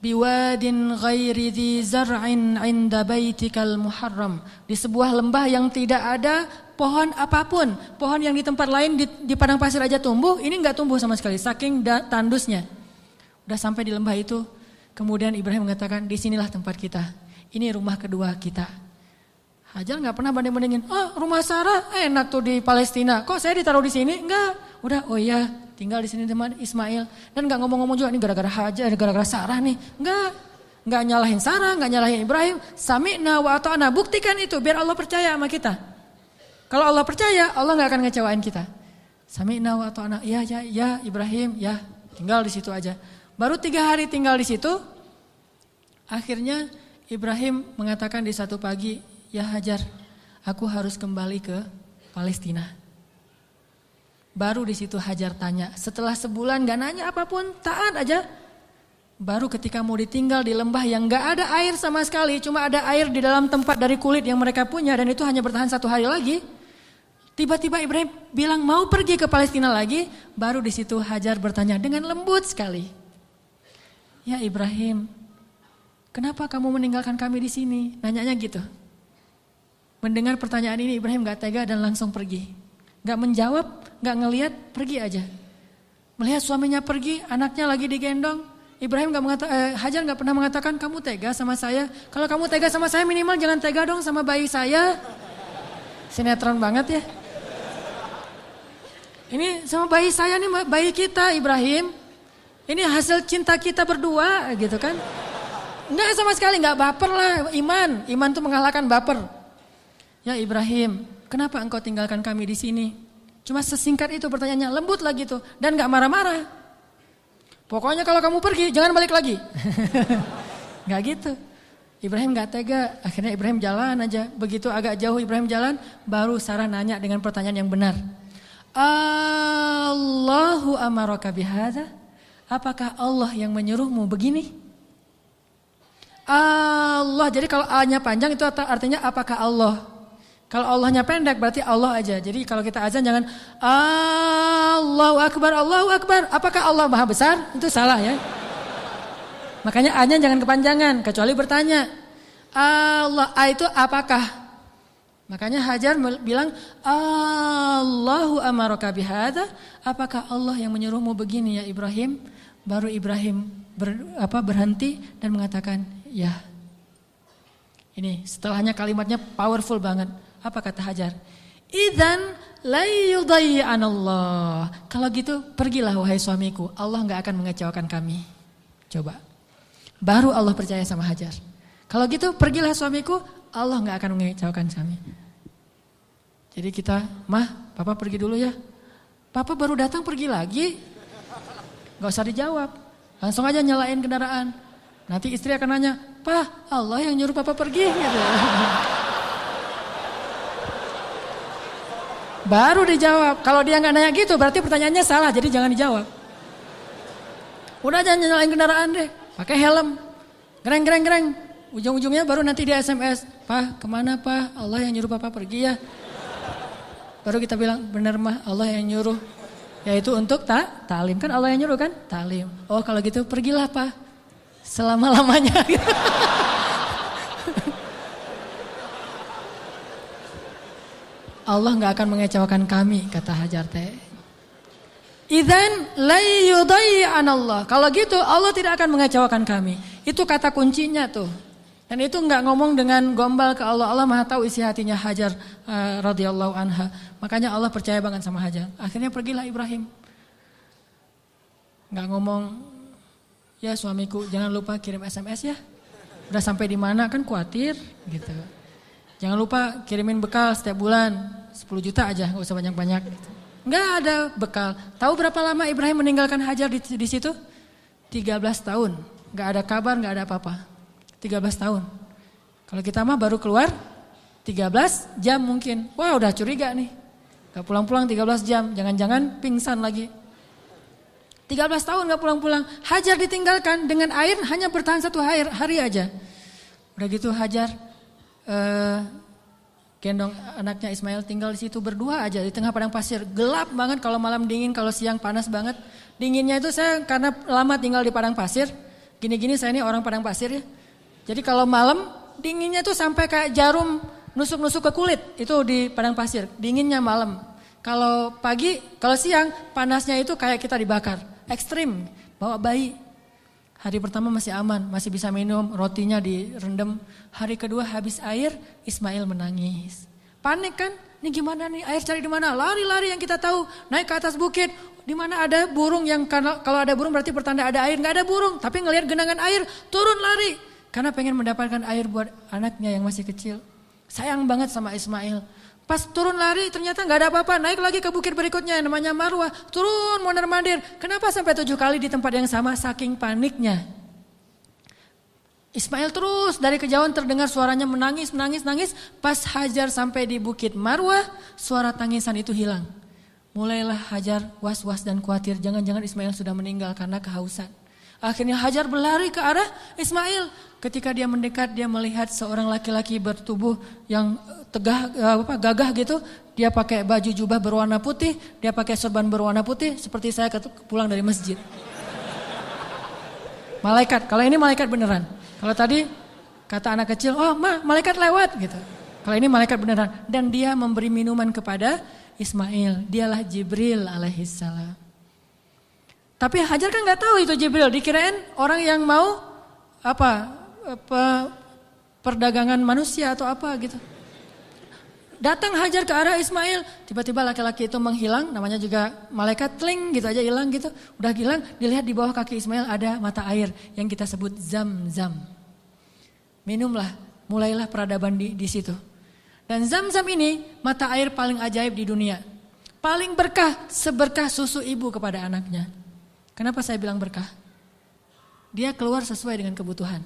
biwadin ghairi dhi zar'in 'inda baitikal muharram, di sebuah lembah yang tidak ada pohon apapun, pohon yang di tempat lain di padang pasir aja tumbuh, ini gak tumbuh sama sekali, saking tandusnya. Udah sampai di lembah itu, kemudian Ibrahim mengatakan, disinilah tempat kita. Ini rumah kedua kita. Hajar gak pernah banding-bandingin, rumah Sarah enak tuh di Palestina. Kok saya ditaruh di sini? Enggak. Udah, oh iya, tinggal di sini teman Ismail. Dan gak ngomong-ngomong juga, ini gara-gara Hajar, gara-gara Sarah nih. Enggak. Gak nyalahin Sarah, gak nyalahin Ibrahim. Sami'na wa ata'na. Buktikan itu, biar Allah percaya sama kita. Kalau Allah percaya, Allah gak akan ngecewain kita. Sami'na wa ata'na. Ya Ibrahim, ya. Tinggal di situ aja. Baru 3 hari tinggal di situ, akhirnya Ibrahim mengatakan di satu pagi, ya Hajar, aku harus kembali ke Palestina. Baru di situ Hajar tanya, setelah sebulan gak nanya apapun, taat aja. Baru ketika mau ditinggal di lembah yang gak ada air sama sekali, cuma ada air di dalam tempat dari kulit yang mereka punya dan itu hanya bertahan 1 hari lagi. Tiba-tiba Ibrahim bilang mau pergi ke Palestina lagi, baru di situ Hajar bertanya dengan lembut sekali. Ya Ibrahim, kenapa kamu meninggalkan kami di sini? Nanyanya gitu. Mendengar pertanyaan ini Ibrahim gak tega dan langsung pergi. Gak menjawab, gak ngelihat, pergi aja. Melihat suaminya pergi, anaknya lagi digendong. Ibrahim Hajar nggak pernah mengatakan kamu tega sama saya. Kalau kamu tega sama saya minimal jangan tega dong sama bayi saya. Sinetron banget ya. Ini sama bayi saya nih, bayi kita Ibrahim. Ini hasil cinta kita berdua gitu kan. Enggak sama sekali, enggak baper lah. Iman tuh mengalahkan baper. Ya Ibrahim, kenapa engkau tinggalkan kami di sini? Cuma sesingkat itu pertanyaannya, lembut lagi tuh. Dan enggak marah-marah. Pokoknya kalau kamu pergi, jangan balik lagi. Enggak gitu. Ibrahim enggak tega, akhirnya Ibrahim jalan aja. Begitu agak jauh Ibrahim jalan, baru Sarah nanya dengan pertanyaan yang benar. Allahu amaraka bihadza? Apakah Allah yang menyuruhmu begini? Allah, jadi kalau A-nya panjang itu artinya apakah Allah? Kalau Allah-nya pendek berarti Allah aja. Jadi kalau kita azan jangan Allahu Akbar, Allahu Akbar. Apakah Allah Maha Besar? Itu salah ya. Makanya A-nya jangan kepanjangan, kecuali bertanya. Allah, A itu apakah? Makanya Hajar bilang Allahu amaraka bihadza? Apakah Allah yang menyuruhmu begini ya Ibrahim? Baru Ibrahim berhenti dan mengatakan ya. Ini setelahnya kalimatnya powerful banget. Apa kata Hajar? Idzan la yudayyi'anallah. Kalau gitu pergilah wahai suamiku. Allah enggak akan mengecewakan kami. Coba. Baru Allah percaya sama Hajar. Kalau gitu pergilah suamiku. Allah enggak akan mengecewakan kami. Jadi kita, Mah, Papa pergi dulu ya. Papa baru datang pergi lagi. Enggak usah dijawab. Langsung aja nyalain kendaraan. Nanti istri akan nanya, "Pak, Allah yang nyuruh Papa pergi." Gitu. Baru dijawab. Kalau dia nggak nanya gitu, berarti pertanyaannya salah. Jadi jangan dijawab. Udah jangan nyalain kendaraan deh. Pakai helm. Gereng. Ujung-ujungnya baru nanti dia SMS. "Pak, kemana Pak? Allah yang nyuruh Papa pergi ya." Baru kita bilang, "Bener Mah, Allah yang nyuruh." Yaitu untuk ta'lim. Kan Allah yang nyuruh kan? Ta'lim. Oh kalau gitu pergilah Pak. Selama-lamanya. Allah gak akan mengecewakan kami, kata Hajar teh. Idzan la yudayyi'anallah. Kalau gitu Allah tidak akan mengecewakan kami. Itu kata kuncinya tuh. Dan itu gak ngomong dengan gombal ke Allah. Allah Maha tahu isi hatinya Hajar radhiyallahu anha. Makanya Allah percaya banget sama Hajar. Akhirnya pergilah Ibrahim. Gak ngomong, ya suamiku jangan lupa kirim SMS ya. Udah sampai di mana kan khawatir gitu. Jangan lupa kirimin bekal setiap bulan 10 juta aja, gak usah banyak-banyak. Gitu. Gak ada bekal. Tahu berapa lama Ibrahim meninggalkan Hajar di situ? 13 tahun. Gak ada kabar, gak ada apa-apa. 13 tahun. Kalau kita mah baru keluar 13 jam mungkin. Wah udah curiga nih. Gak pulang-pulang 13 jam. Jangan-jangan pingsan lagi. 13 tahun gak pulang-pulang. Hajar ditinggalkan dengan air hanya bertahan 1 hari aja. Udah gitu Hajar gendong anaknya Ismail tinggal di situ berdua aja di tengah padang pasir. Gelap banget kalau malam dingin, kalau siang panas banget. Dinginnya itu saya karena lama tinggal di padang pasir. Gini-gini saya ini orang padang pasir ya. Jadi kalau malam dinginnya tuh sampai kayak jarum nusuk-nusuk ke kulit. Itu di padang pasir, dinginnya malam. Kalau pagi, kalau siang panasnya itu kayak kita dibakar. Ekstrim, bawa bayi. Hari pertama masih aman, masih bisa minum, rotinya direndam. Hari kedua habis air, Ismail menangis. Panik kan? Ini gimana nih, air cari di mana? Lari-lari yang kita tahu, naik ke atas bukit. Di mana ada burung yang kalau ada burung berarti pertanda ada air. Nggak ada burung, tapi ngelihat genangan air, turun lari. Karena pengen mendapatkan air buat anaknya yang masih kecil. Sayang banget sama Ismail. Pas turun lari ternyata gak ada apa-apa. Naik lagi ke bukit berikutnya namanya Marwah. Turun mondar-mandir. Kenapa sampai 7 kali di tempat yang sama? Saking paniknya. Ismail terus dari kejauhan terdengar suaranya menangis. Pas Hajar sampai di bukit Marwah, suara tangisan itu hilang. Mulailah Hajar was-was dan khawatir. Jangan-jangan Ismail sudah meninggal karena kehausan. Akhirnya Hajar berlari ke arah Ismail. Ketika dia mendekat, dia melihat seorang laki-laki bertubuh yang gagah gitu. Dia pakai baju jubah berwarna putih, dia pakai sorban berwarna putih, seperti saya pulang dari masjid. Malaikat, kalau ini malaikat beneran. Kalau tadi kata anak kecil, oh ma, malaikat lewat gitu. Kalau ini malaikat beneran. Dan dia memberi minuman kepada Ismail. Dialah Jibril alaihissalam. Tapi Hajar kan nggak tahu itu Jibril, dikirain orang yang mau perdagangan manusia atau apa gitu. Datang Hajar ke arah Ismail, tiba-tiba laki-laki itu menghilang, namanya juga malaikat, tling gitu aja hilang gitu. Udah hilang, dilihat di bawah kaki Ismail ada mata air yang kita sebut Zam-Zam. Minumlah, mulailah peradaban di situ. Dan Zam-Zam ini mata air paling ajaib di dunia. Paling berkah, seberkah susu ibu kepada anaknya. Kenapa saya bilang berkah? Dia keluar sesuai dengan kebutuhan.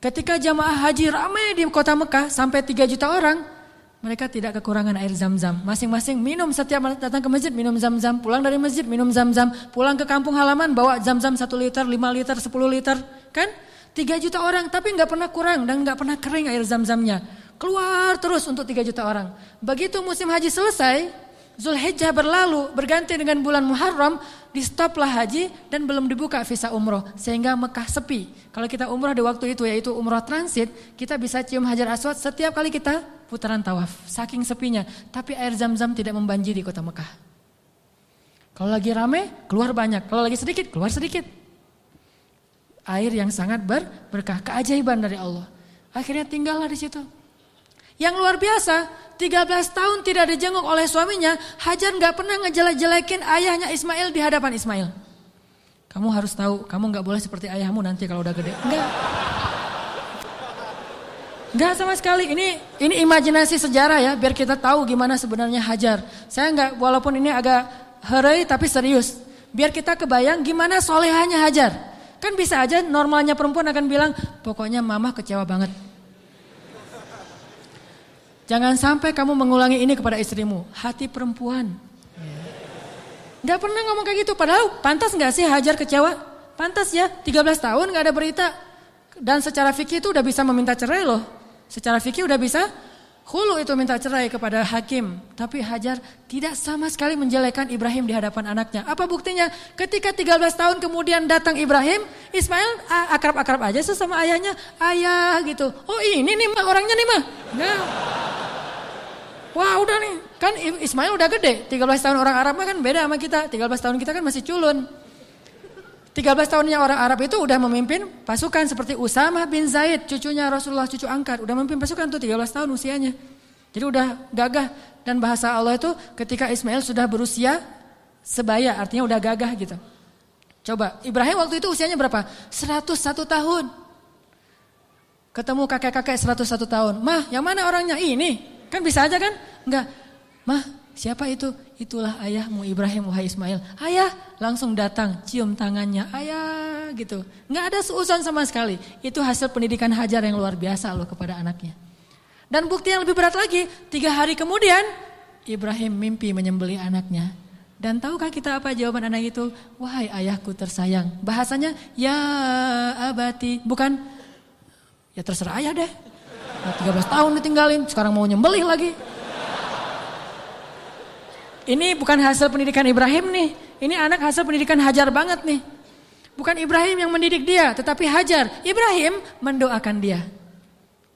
Ketika jamaah haji ramai di kota Mekah sampai 3 juta orang, mereka tidak kekurangan air Zam-Zam. Masing-masing minum, setiap datang ke masjid minum Zam-Zam. Pulang dari masjid minum Zam-Zam. Pulang ke kampung halaman bawa Zam-Zam 1 liter, 5 liter, 10 liter. Kan? 3 juta orang tapi gak pernah kurang dan gak pernah kering air Zam-Zamnya. Keluar terus untuk 3 juta orang. Begitu musim haji selesai, Zulhijjah berlalu, berganti dengan bulan Muharram, di stoplah haji dan belum dibuka visa umroh. Sehingga Mekah sepi. Kalau kita umroh di waktu itu yaitu umroh transit, kita bisa cium Hajar Aswad setiap kali kita putaran tawaf. Saking sepinya. Tapi air Zam-Zam tidak membanjiri kota Mekah. Kalau lagi rame, keluar banyak. Kalau lagi sedikit, keluar sedikit. Air yang sangat berkah, keajaiban dari Allah. Akhirnya tinggallah di situ. Yang luar biasa, 13 tahun tidak dijenguk oleh suaminya, Hajar gak pernah ngejelek-jelekin ayahnya Ismail di hadapan Ismail. Kamu harus tahu, kamu gak boleh seperti ayahmu nanti kalau udah gede. Enggak sama sekali, ini imajinasi sejarah ya, biar kita tahu gimana sebenarnya Hajar. Saya enggak, walaupun ini agak herai tapi serius. Biar kita kebayang gimana solehahnya Hajar. Kan bisa aja normalnya perempuan akan bilang, pokoknya mama kecewa banget. Jangan sampai kamu mengulangi ini kepada istrimu. Hati perempuan. Gak pernah ngomong kayak gitu. Padahal pantas gak sih Hajar kecewa? Pantas ya, 13 tahun gak ada berita. Dan secara fikih itu udah bisa meminta cerai loh. Secara fikih udah bisa khulu itu minta cerai kepada hakim. Tapi Hajar tidak sama sekali menjelekkan Ibrahim di hadapan anaknya. Apa buktinya? Ketika 13 tahun kemudian datang Ibrahim, Ismail akrab-akrab aja sama ayahnya. Ayah gitu. Oh ini nih mah orangnya nih mah. Nah. Wah udah nih, kan Ismail udah gede, 13 tahun orang Arab mah kan beda sama kita, 13 tahun kita kan masih culun. 13 tahunnya orang Arab itu udah memimpin pasukan seperti Usamah bin Zaid, cucunya Rasulullah, cucu angkat, udah memimpin pasukan tuh 13 tahun usianya. Jadi udah gagah, dan bahasa Allah itu ketika Ismail sudah berusia sebaya, artinya udah gagah gitu. Coba, Ibrahim waktu itu usianya berapa? 101 tahun. Ketemu kakek-kakek 101 tahun, mah yang mana orangnya? Ini. Kan bisa aja kan? Enggak. Mah, siapa itu? Itulah ayahmu Ibrahim, wahai Ismail. Ayah, langsung datang, cium tangannya. Ayah, gitu. Enggak ada seuzon sama sekali. Itu hasil pendidikan Hajar yang luar biasa loh kepada anaknya. Dan bukti yang lebih berat lagi, 3 hari kemudian Ibrahim mimpi menyembelih anaknya. Dan tahukah kita apa jawaban anak itu? Wahai ayahku tersayang. Bahasanya, ya abati. Bukan, ya terserah ayah deh. 13 tahun ditinggalin, sekarang mau nyembelih lagi. Ini bukan hasil pendidikan Ibrahim nih. Ini anak hasil pendidikan Hajar banget nih. Bukan Ibrahim yang mendidik dia, tetapi Hajar. Ibrahim mendoakan dia.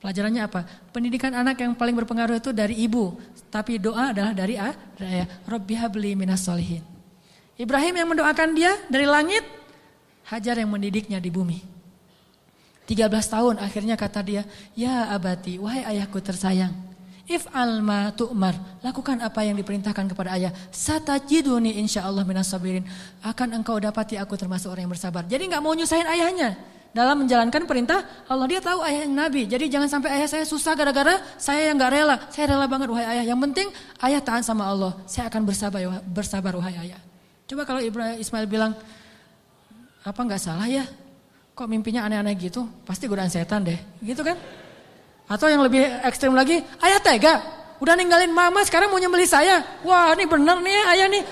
Pelajarannya apa? Pendidikan anak yang paling berpengaruh itu dari ibu. Tapi doa adalah dari ayah. Rabbi habli minas solihin. Ibrahim yang mendoakan dia dari langit. Hajar yang mendidiknya di bumi. 13 tahun akhirnya kata dia, ya abati, wahai ayahku tersayang, if'al ma tu'mar, lakukan apa yang diperintahkan kepada ayah, satajiduni insyaallah minas sabirin, akan engkau dapati aku termasuk orang yang bersabar. Jadi gak mau nyusahin ayahnya dalam menjalankan perintah Allah. Dia tahu ayah yang nabi, jadi jangan sampai ayah saya susah gara-gara saya yang gak rela. Saya rela banget wahai ayah, yang penting ayah taat sama Allah, saya akan bersabar wahai ayah. Coba kalau Ismail bilang, apa gak salah ya? Kok mimpinya aneh-aneh gitu? Pasti godaan setan deh, gitu kan? Atau yang lebih ekstrim lagi, ayah tega, udah ninggalin mama sekarang mau nyembelih saya. Wah, ini bener nih ayah nih.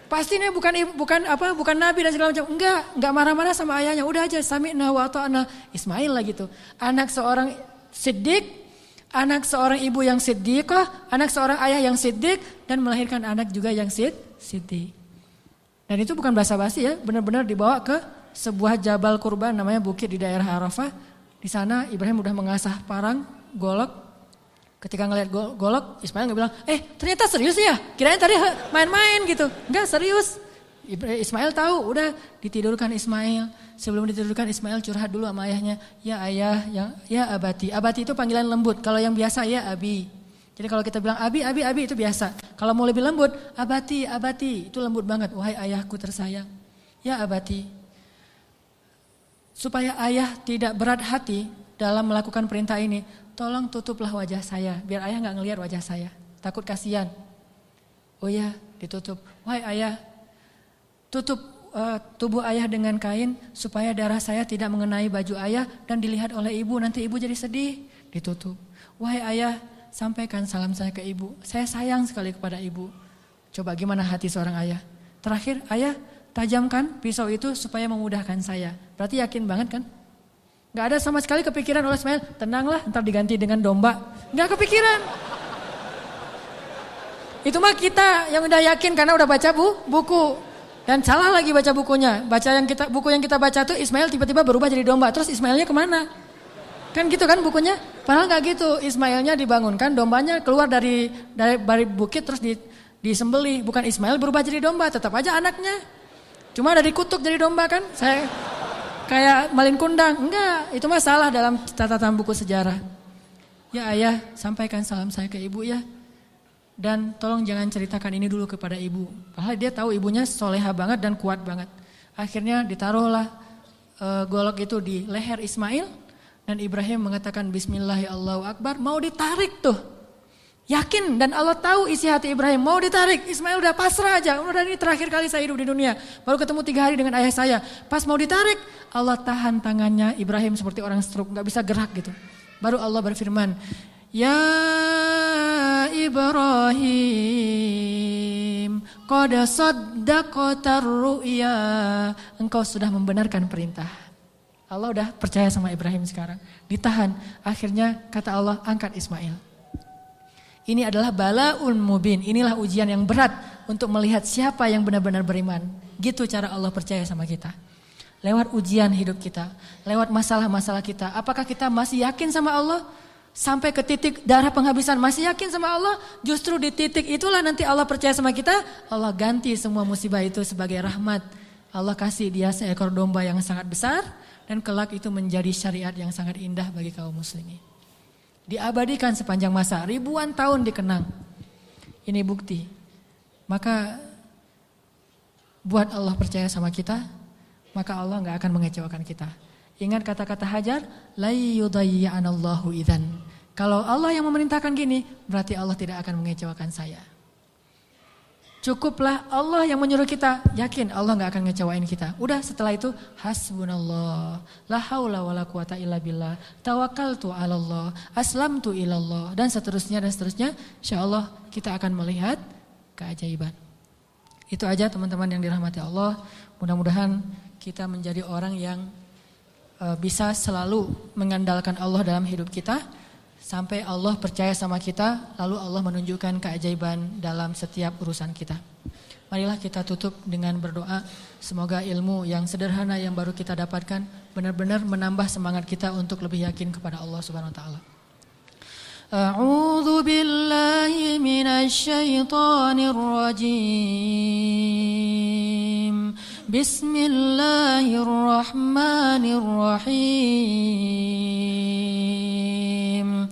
Pasti nih bukan nabi dan segala macam. Enggak marah-marah sama ayahnya. Udah aja sami'na wa ata'na. Ismail lah gitu. Anak seorang siddiq, anak seorang ibu yang siddiqah, anak seorang ayah yang siddiq, dan melahirkan anak juga yang siddiq. Dan itu bukan basa-basi ya, benar-benar dibawa ke sebuah jabal kurban namanya bukit di daerah Arafah. Di sana Ibrahim udah mengasah parang, golok. Ketika ngelihat golok, Ismail nggak bilang, ternyata serius ya? Kirain tadi main-main gitu. Enggak, serius. Ismail tahu, udah ditidurkan Ismail. Sebelum ditidurkan Ismail curhat dulu sama ayahnya. Ya ayah, ya abati. Abati itu panggilan lembut. Kalau yang biasa ya abi. Jadi kalau kita bilang abi itu biasa. Kalau mau lebih lembut, abati, itu lembut banget. Wahai ayahku tersayang. Ya abati. Supaya ayah tidak berat hati dalam melakukan perintah ini, tolong tutuplah wajah saya. Biar ayah gak ngelihat wajah saya. Takut kasihan. Oh ya, ditutup. Wahai ayah, tutup tubuh ayah dengan kain supaya darah saya tidak mengenai baju ayah dan dilihat oleh ibu. Nanti ibu jadi sedih. Ditutup. Wahai ayah, sampaikan salam saya ke ibu. Saya sayang sekali kepada ibu. Coba gimana hati seorang ayah. Terakhir, ayah tajamkan pisau itu supaya memudahkan saya. Berarti yakin banget kan? Gak ada sama sekali kepikiran oleh Ismail, tenanglah ntar diganti dengan domba. Gak kepikiran. Itu mah kita yang udah yakin karena udah baca buku. Dan salah lagi baca bukunya. Buku yang kita baca tuh Ismail tiba-tiba berubah jadi domba. Terus Ismailnya kemana? Kan gitu kan bukunya? Padahal gak gitu. Ismailnya dibangunkan, dombanya keluar dari bukit terus disembelih. Bukan Ismail berubah jadi domba, tetap aja anaknya. Cuma ada dikutuk jadi domba kan? Saya kayak malin kundang. Enggak, itu mah salah dalam catatan buku sejarah. Ya ayah, sampaikan salam saya ke ibu ya. Dan tolong jangan ceritakan ini dulu kepada ibu. Padahal dia tahu ibunya soleha banget dan kuat banget. Akhirnya ditaruhlah golok itu di leher Ismail. Dan Ibrahim mengatakan Bismillah ya Allahu Akbar. Mau ditarik tuh. Yakin dan Allah tahu isi hati Ibrahim. Mau ditarik. Ismail udah pasrah aja. Udah ini terakhir kali saya hidup di dunia. Baru ketemu 3 hari dengan ayah saya. Pas mau ditarik. Allah tahan tangannya Ibrahim seperti orang stroke. Gak bisa gerak gitu. Baru Allah berfirman. Ya Ibrahim. Qad saddaqatar ru'ya. Engkau sudah membenarkan perintah. Allah udah percaya sama Ibrahim sekarang. Ditahan. Akhirnya kata Allah angkat Ismail. Ini adalah bala'un mubin. Inilah ujian yang berat untuk melihat siapa yang benar-benar beriman. Gitu cara Allah percaya sama kita. Lewat ujian hidup kita. Lewat masalah-masalah kita. Apakah kita masih yakin sama Allah? Sampai ke titik darah penghabisan masih yakin sama Allah? Justru di titik itulah nanti Allah percaya sama kita. Allah ganti semua musibah itu sebagai rahmat. Allah kasih dia seekor domba yang sangat besar. Dan kelak itu menjadi syariat yang sangat indah bagi kaum muslimin. Diabadikan sepanjang masa, ribuan tahun dikenang. Ini bukti. Maka buat Allah percaya sama kita, maka Allah gak akan mengecewakan kita. Ingat kata-kata Hajar, la yudayyi'anallahu idzan. Kalau Allah yang memerintahkan gini, berarti Allah tidak akan mengecewakan saya. Cukuplah Allah yang menyuruh kita, yakin Allah gak akan ngecewain kita. Udah setelah itu hasbunallah, la haula wala quwata illa billah, tawakkaltu 'alallah, aslamtu ilallah dan seterusnya. Insyaallah kita akan melihat keajaiban. Itu aja teman-teman yang dirahmati Allah. Mudah-mudahan kita menjadi orang yang bisa selalu mengandalkan Allah dalam hidup kita. Sampai Allah percaya sama kita, lalu Allah menunjukkan keajaiban dalam setiap urusan kita. Marilah kita tutup dengan berdoa. Semoga ilmu yang sederhana yang baru kita dapatkan benar-benar menambah semangat kita untuk lebih yakin kepada Allah Subhanahu wa taala. A'udzu billahi minasy syaithanir rajim. Bismillahirrahmanirrahim.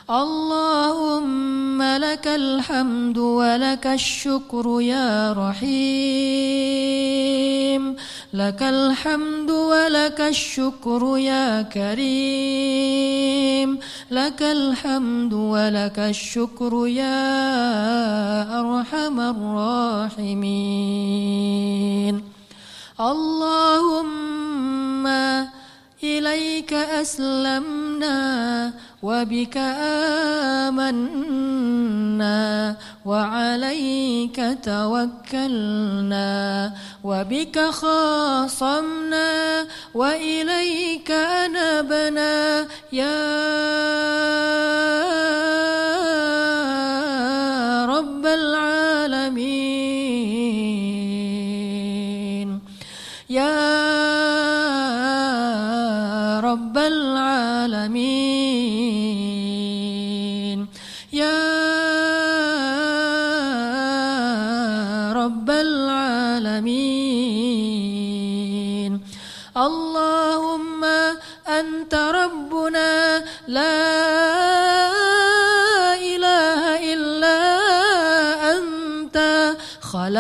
Allahumma lakal hamdu wa lakal syukru ya rahim. Lakal hamdu wa lakal syukru ya karim. Lakal hamdu wa lakal syukru ya arhamar rahimin. Allahumma ilaika aslamna wa bika amanna wa alaika tawakkalna wa bika khasamna wa ilaika anabna ya rabbal alamin ya rabbal alamin ya rabbal alamin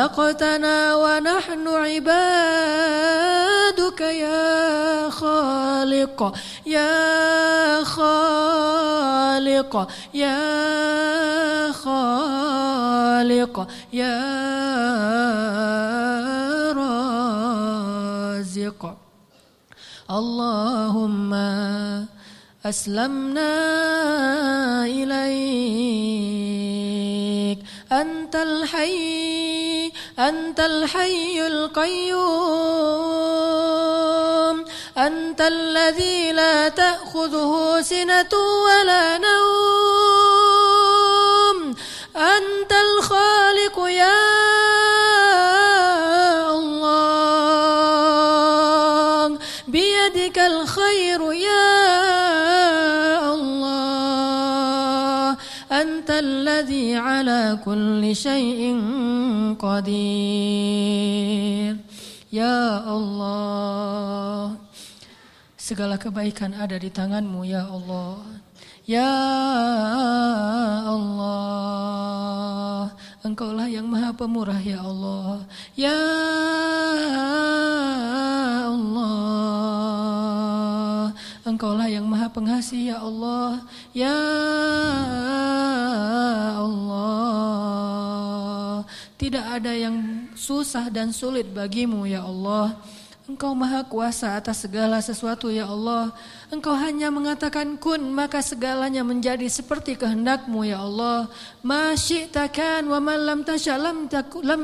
خلقتنا ونحن عبادك يا خالق يا خالق يا خالق يا رازق اللهم أسلمنا إليك أنت الحي القيوم أنت الذي لا تأخذه سنة ولا نوم أنت الخالق يا الله بيدك الخير يا الله أنت الذي على كل شيء قدير Ya Allah, segala kebaikan ada di tangan-Mu ya Allah. Ya Allah, Engkaulah yang maha pemurah ya Allah. Ya Allah, Engkaulah yang maha pengasih ya Allah. Ya Allah, tidak ada yang susah dan sulit bagimu ya Allah. Engkau maha kuasa atas segala sesuatu ya Allah. Engkau hanya mengatakan kun, maka segalanya menjadi seperti kehendak-Mu ya Allah. Ma syi'ta kan wa man lam tasya lam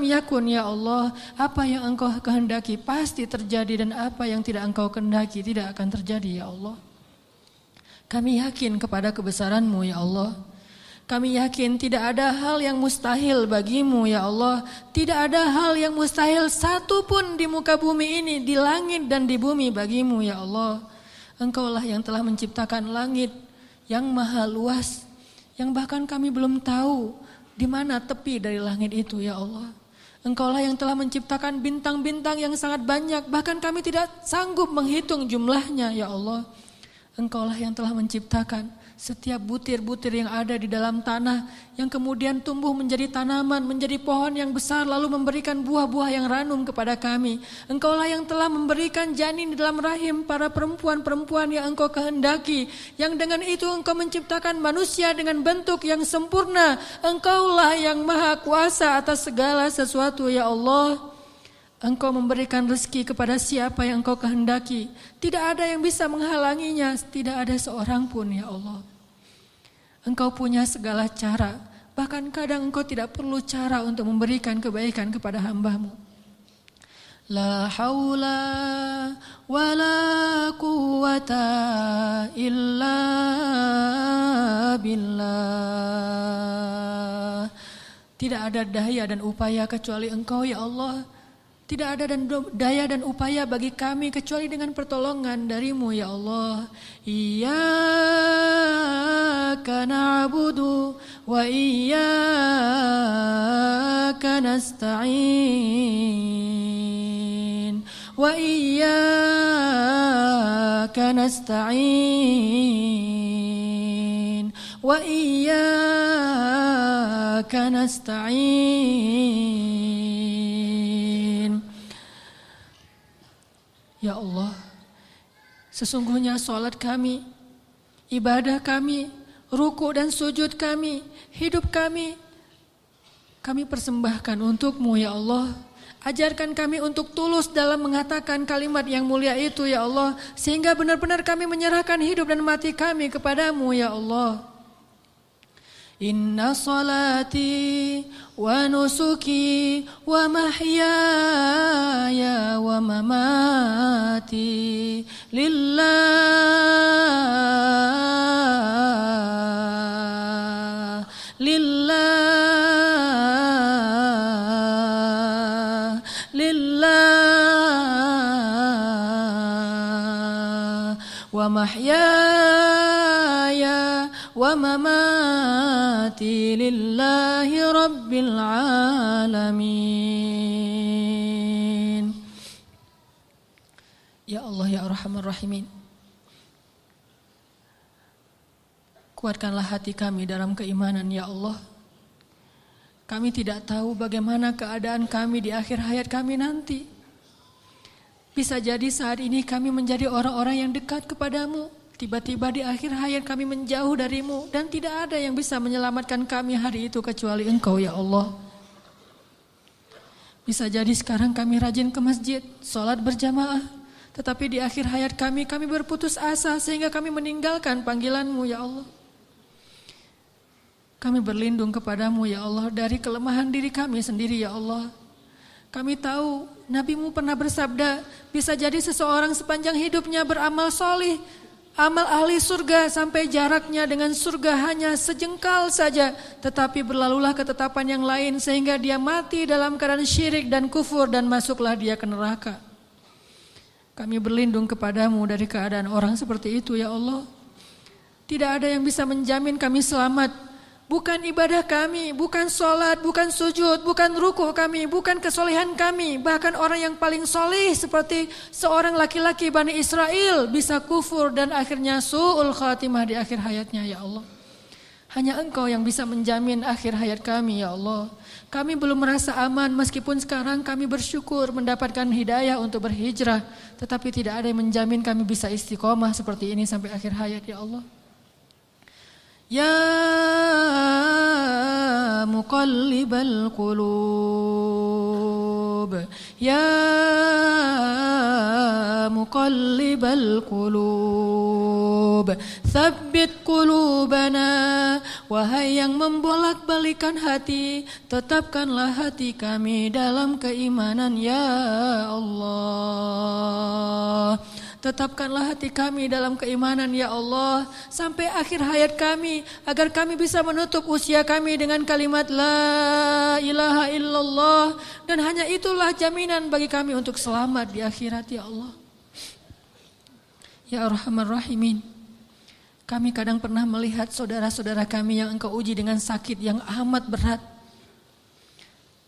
yakun ya Allah. Apa yang Engkau kehendaki pasti terjadi, dan apa yang tidak Engkau kehendaki tidak akan terjadi ya Allah. Kami yakin kepada kebesaran-Mu ya Allah. Kami yakin tidak ada hal yang mustahil bagimu ya Allah. Tidak ada hal yang mustahil satupun di muka bumi ini, di langit dan di bumi bagimu ya Allah. Engkaulah yang telah menciptakan langit yang maha luas, yang bahkan kami belum tahu di mana tepi dari langit itu ya Allah. Engkaulah yang telah menciptakan bintang-bintang yang sangat banyak, bahkan kami tidak sanggup menghitung jumlahnya ya Allah. Engkaulah yang telah menciptakan setiap butir-butir yang ada di dalam tanah, yang kemudian tumbuh menjadi tanaman, menjadi pohon yang besar, lalu memberikan buah-buah yang ranum kepada kami. Engkaulah yang telah memberikan janin di dalam rahim para perempuan-perempuan yang Engkau kehendaki, yang dengan itu Engkau menciptakan manusia dengan bentuk yang sempurna. Engkaulah yang maha kuasa atas segala sesuatu ya Allah. Engkau memberikan rezeki kepada siapa yang Engkau kehendaki. Tidak ada yang bisa menghalanginya, tidak ada seorang pun ya Allah. Engkau punya segala cara, bahkan kadang Engkau tidak perlu cara untuk memberikan kebaikan kepada hamba-Mu. La haula wa la quwata illa billah. Tidak ada daya dan upaya kecuali Engkau ya Allah. Tidak ada daya dan upaya bagi kami kecuali dengan pertolongan dari-Mu ya Allah. Iyyaka na'budu wa iyyaka nasta'in. Wa iyyaka nasta'in. Wa iyyaka nasta'in. Ya Allah, sesungguhnya salat kami, ibadah kami, ruku dan sujud kami, hidup kami persembahkan untuk-Mu ya Allah. Ajarkan kami untuk tulus dalam mengatakan kalimat yang mulia itu ya Allah, sehingga benar-benar kami menyerahkan hidup dan mati kami kepadamu ya Allah. Inna salati wa nusuki wa mahyaya wa mamati lillah wa mahyaya wa mamati lillahi rabbil alamin. Ya Allah ya Arhamar Rahimin, kuatkanlah hati kami dalam keimanan ya Allah. Kami tidak tahu bagaimana keadaan kami di akhir hayat kami nanti. Bisa jadi saat ini kami menjadi orang-orang yang dekat kepadamu. Tiba-tiba di akhir hayat kami menjauh darimu. Dan tidak ada yang bisa menyelamatkan kami hari itu kecuali Engkau ya Allah. Bisa jadi sekarang kami rajin ke masjid, sholat berjamaah. Tetapi di akhir hayat kami berputus asa sehingga kami meninggalkan panggilanmu ya Allah. Kami berlindung kepadamu ya Allah dari kelemahan diri kami sendiri ya Allah. Kami tahu Nabi-Mu pernah bersabda, bisa jadi seseorang sepanjang hidupnya beramal solih, amal ahli surga sampai jaraknya dengan surga hanya sejengkal saja. Tetapi berlalulah ketetapan yang lain sehingga dia mati dalam keadaan syirik dan kufur dan masuklah dia ke neraka. Kami berlindung kepadamu dari keadaan orang seperti itu ya Allah. Tidak ada yang bisa menjamin kami selamat. Bukan ibadah kami, bukan sholat, bukan sujud, bukan rukuh kami, bukan kesolehan kami. Bahkan orang yang paling soleh seperti seorang laki-laki Bani Israel bisa kufur dan akhirnya su'ul khatimah di akhir hayatnya ya Allah. Hanya Engkau yang bisa menjamin akhir hayat kami ya Allah. Kami belum merasa aman meskipun sekarang kami bersyukur mendapatkan hidayah untuk berhijrah. Tetapi tidak ada yang menjamin kami bisa istiqomah seperti ini sampai akhir hayat ya Allah. Ya muqallibal qulub, ya muqallibal qulub, tsabbit qulubana. Wahai yang membolak-balikan hati, tetapkanlah hati kami dalam keimanan ya Allah. Tetapkanlah hati kami dalam keimanan ya Allah sampai akhir hayat kami agar kami bisa menutup usia kami dengan kalimat la ilaha illallah dan hanya itulah jaminan bagi kami untuk selamat di akhirat ya Allah. Ya Arhamar Rahimin, kami kadang pernah melihat saudara-saudara kami yang Engkau uji dengan sakit yang amat berat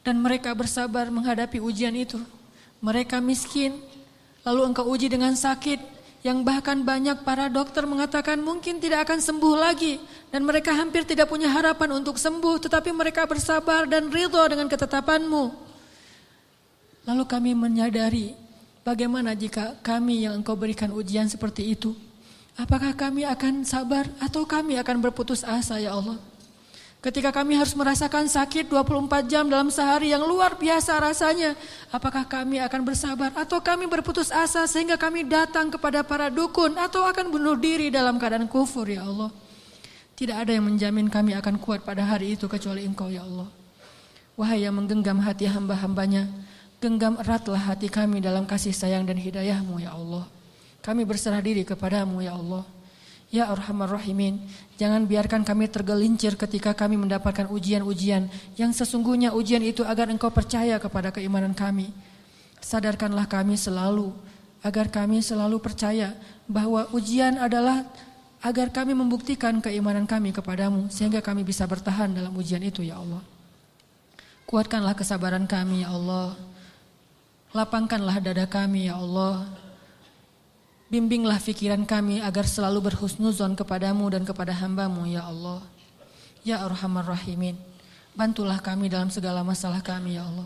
dan mereka bersabar menghadapi ujian itu. Mereka miskin, lalu Engkau uji dengan sakit yang bahkan banyak para dokter mengatakan mungkin tidak akan sembuh lagi. Dan mereka hampir tidak punya harapan untuk sembuh. Tetapi mereka bersabar dan ridho dengan ketetapan-Mu. Lalu kami menyadari bagaimana jika kami yang Engkau berikan ujian seperti itu. Apakah kami akan sabar atau kami akan berputus asa ya Allah? Ketika kami harus merasakan sakit 24 jam dalam sehari yang luar biasa rasanya, apakah kami akan bersabar atau kami berputus asa sehingga kami datang kepada para dukun atau akan bunuh diri dalam keadaan kufur ya Allah? Tidak ada yang menjamin kami akan kuat pada hari itu kecuali Engkau ya Allah. Wahai yang menggenggam hati hamba-hambanya, genggam eratlah hati kami dalam kasih sayang dan hidayah-Mu ya Allah. Kami berserah diri kepadamu ya Allah. Ya Arhamar Rahimin, jangan biarkan kami tergelincir ketika kami mendapatkan ujian-ujian yang sesungguhnya ujian itu agar Engkau percaya kepada keimanan kami. Sadarkanlah kami selalu agar kami selalu percaya bahwa ujian adalah agar kami membuktikan keimanan kami kepadamu sehingga kami bisa bertahan dalam ujian itu ya Allah. Kuatkanlah kesabaran kami ya Allah. Lapangkanlah dada kami ya Allah. Bimbinglah fikiran kami agar selalu berhusnuzon kepadamu dan kepada hamba-Mu ya Allah. Ya Arhamar Rahimin, bantulah kami dalam segala masalah kami ya Allah.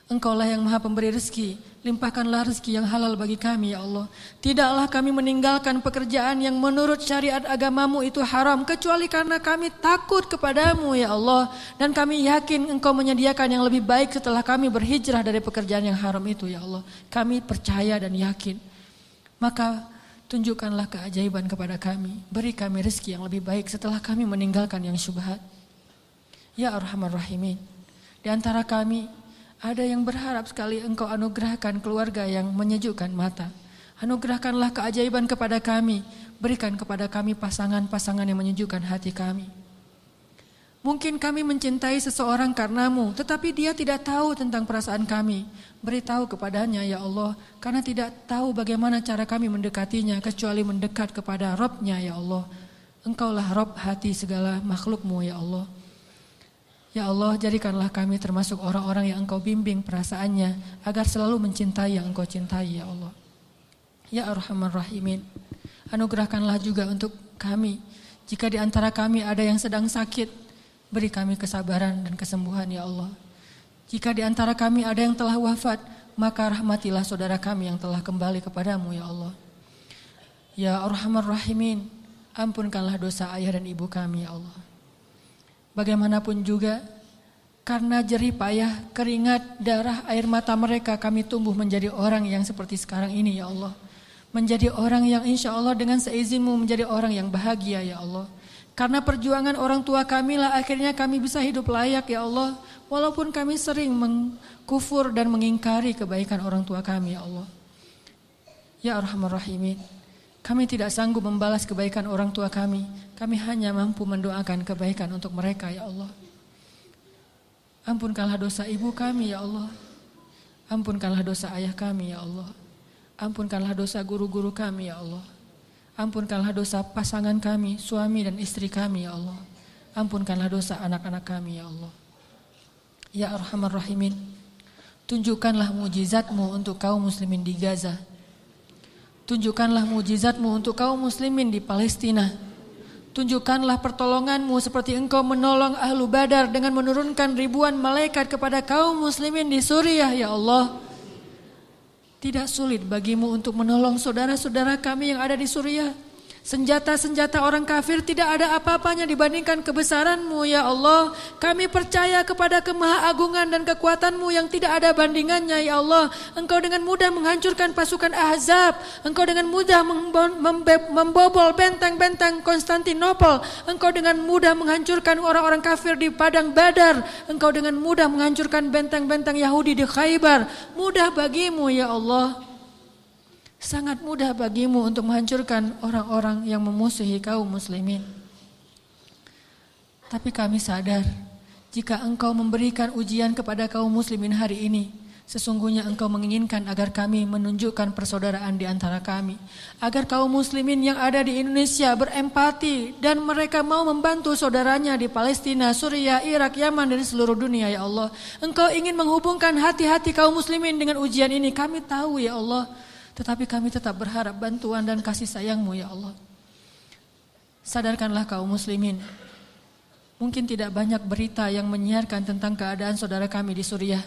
Engkaulah yang maha pemberi rezeki, limpahkanlah rezeki yang halal bagi kami ya Allah. Tidaklah kami meninggalkan pekerjaan yang menurut syariat agama-Mu itu haram, kecuali karena kami takut kepadamu ya Allah. Dan kami yakin Engkau menyediakan yang lebih baik setelah kami berhijrah dari pekerjaan yang haram itu ya Allah. Kami percaya dan yakin. Maka tunjukkanlah keajaiban kepada kami. Beri kami rezeki yang lebih baik setelah kami meninggalkan yang syubhat. Ya Arhamar Rahimin, di antara kami ada yang berharap sekali Engkau anugerahkan keluarga yang menyejukkan mata. Anugerahkanlah keajaiban kepada kami. Berikan kepada kami pasangan-pasangan yang menyejukkan hati kami. Mungkin kami mencintai seseorang karenamu, tetapi dia tidak tahu tentang perasaan kami. Beritahu kepadanya ya Allah, karena tidak tahu bagaimana cara kami mendekatinya, kecuali mendekat kepada Rabb-Nya ya Allah. Engkaulah Rabb hati segala makhluk-Mu ya Allah. Ya Allah, jadikanlah kami termasuk orang-orang yang Engkau bimbing perasaannya, agar selalu mencintai yang Engkau cintai ya Allah. Ya Arhamar Rahimin, anugerahkanlah juga untuk kami, jika di antara kami ada yang sedang sakit, Beri kami kesabaran dan kesembuhan ya Allah. Jika di antara kami ada yang telah wafat, maka rahmatilah saudara kami yang telah kembali kepadamu ya Allah. Ya Arhamar Rahimin, ampunkanlah dosa ayah dan ibu kami ya Allah. Bagaimanapun juga, karena jerih payah, keringat, darah, air mata mereka, kami tumbuh menjadi orang yang seperti sekarang ini ya Allah. Menjadi orang yang insya Allah dengan seizinmu menjadi orang yang bahagia ya Allah. Karena perjuangan orang tua kami lah akhirnya kami bisa hidup layak ya Allah. Walaupun kami sering mengkufur dan mengingkari kebaikan orang tua kami ya Allah. Ya Arhamar Rahimin, kami tidak sanggup membalas kebaikan orang tua kami. Kami hanya mampu mendoakan kebaikan untuk mereka ya Allah. Ampunkanlah dosa ibu kami ya Allah. Ampunkanlah dosa ayah kami ya Allah. Ampunkanlah dosa guru-guru kami ya Allah. Ampunkanlah dosa pasangan kami, suami dan istri kami ya Allah. Ampunkanlah dosa anak-anak kami ya Allah. Ya Arhamar Rahimin, tunjukkanlah mujizat-Mu untuk kaum muslimin di Gaza. Tunjukkanlah mujizat-Mu untuk kaum muslimin di Palestina. Tunjukkanlah pertolongan-Mu seperti Engkau menolong Ahlu Badar dengan menurunkan ribuan malaikat kepada kaum muslimin di Suriah ya Allah. Tidak sulit bagimu untuk menolong saudara-saudara kami yang ada di Suriah. Senjata-senjata orang kafir tidak ada apa-apanya dibandingkan kebesaran-Mu ya Allah. Kami percaya kepada kemahaagungan dan kekuatan-Mu yang tidak ada bandingannya ya Allah. Engkau dengan mudah menghancurkan pasukan Ahzab. Engkau dengan mudah membobol benteng-benteng Konstantinopel. Engkau dengan mudah menghancurkan orang-orang kafir di padang Badar. Engkau dengan mudah menghancurkan benteng-benteng Yahudi di Khaybar. Mudah bagimu ya Allah. Sangat mudah bagimu untuk menghancurkan orang-orang yang memusuhi kaum muslimin. Tapi kami sadar, jika Engkau memberikan ujian kepada kaum muslimin hari ini, sesungguhnya Engkau menginginkan agar kami menunjukkan persaudaraan di antara kami. Agar kaum muslimin yang ada di Indonesia berempati dan mereka mau membantu saudaranya di Palestina, Suriah, Irak, Yaman, dan seluruh dunia ya Allah. Engkau ingin menghubungkan hati-hati kaum muslimin dengan ujian ini. Kami tahu ya Allah. Tetapi kami tetap berharap bantuan dan kasih sayang-Mu ya Allah. Sadarkanlah kaum muslimin. Mungkin tidak banyak berita yang menyiarkan tentang keadaan saudara kami di Suriah.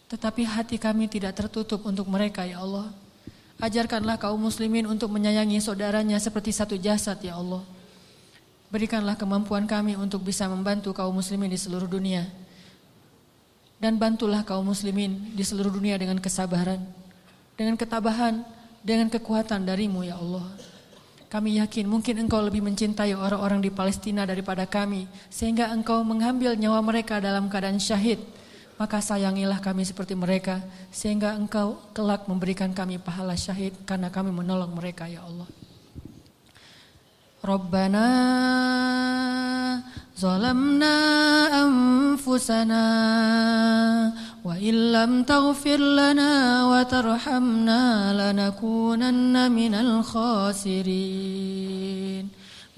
Tetapi hati kami tidak tertutup untuk mereka ya Allah. Ajarkanlah kaum muslimin untuk menyayangi saudaranya seperti satu jasad ya Allah. Berikanlah kemampuan kami untuk bisa membantu kaum muslimin di seluruh dunia. Dan bantulah kaum muslimin di seluruh dunia dengan kesabaran, dengan ketabahan, dengan kekuatan dari-Mu ya Allah. Kami yakin mungkin Engkau lebih mencintai orang-orang di Palestina daripada kami, sehingga Engkau mengambil nyawa mereka dalam keadaan syahid. Maka sayangilah kami seperti mereka, sehingga Engkau kelak memberikan kami pahala syahid karena kami menolong mereka ya Allah. Rabbana zalamna anfusana wa illam taghfir lana wa tarhamna lanakunanna minal khasirin.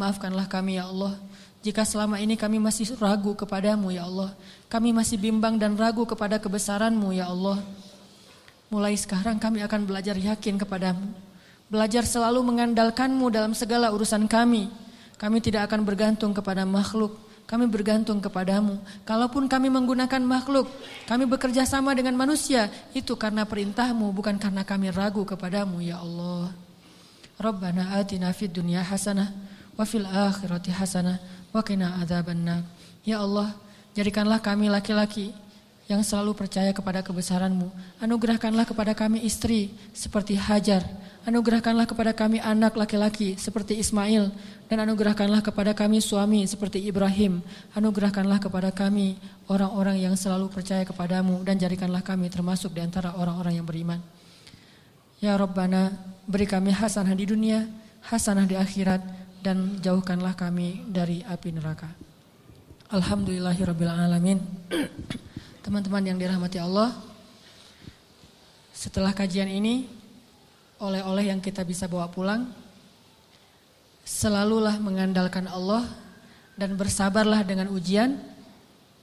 Maafkanlah kami ya Allah, jika selama ini kami masih ragu kepadamu ya Allah. Kami masih bimbang dan ragu kepada kebesaran-Mu ya Allah. Mulai sekarang kami akan belajar yakin kepadamu. Belajar selalu mengandalkan-Mu dalam segala urusan kami. Kami tidak akan bergantung kepada makhluk. Kami bergantung kepadamu. Kalaupun kami menggunakan makhluk, kami bekerja sama dengan manusia, itu karena perintah-Mu, bukan karena kami ragu kepadamu ya Allah. Rabbana atina fid dunya hasanah wa fil akhirati hasanah wa qina adzabannar. Ya Allah, jadikanlah kami laki-laki yang selalu percaya kepada kebesaran-Mu. Anugerahkanlah kepada kami istri seperti Hajar. Anugerahkanlah kepada kami anak laki-laki seperti Ismail. Dan anugerahkanlah kepada kami suami seperti Ibrahim. Anugerahkanlah kepada kami orang-orang yang selalu percaya kepadamu. Dan jadikanlah kami termasuk di antara orang-orang yang beriman. Ya Rabbana, beri kami hasanah di dunia, hasanah di akhirat. Dan jauhkanlah kami dari api neraka. Alhamdulillahirrabbilalamin. Teman-teman yang dirahmati Allah, setelah kajian ini, oleh-oleh yang kita bisa bawa pulang, selalulah mengandalkan Allah dan bersabarlah dengan ujian.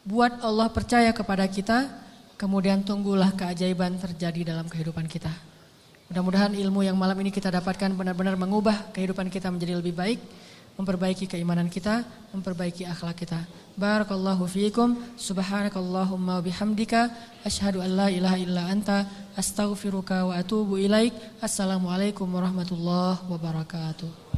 Buat Allah percaya kepada kita, kemudian tunggulah keajaiban terjadi dalam kehidupan kita. Mudah-mudahan ilmu yang malam ini kita dapatkan benar-benar mengubah kehidupan kita menjadi lebih baik. memperbaiki keimanan kita, memperbaiki akhlak kita. Barakallahu fiikum, subhanakallahumma wa bihamdika, asyhadu an la ilaha illa anta, astaghfiruka wa atubu ilaik. Assalamualaikum warahmatullahi wabarakatuh.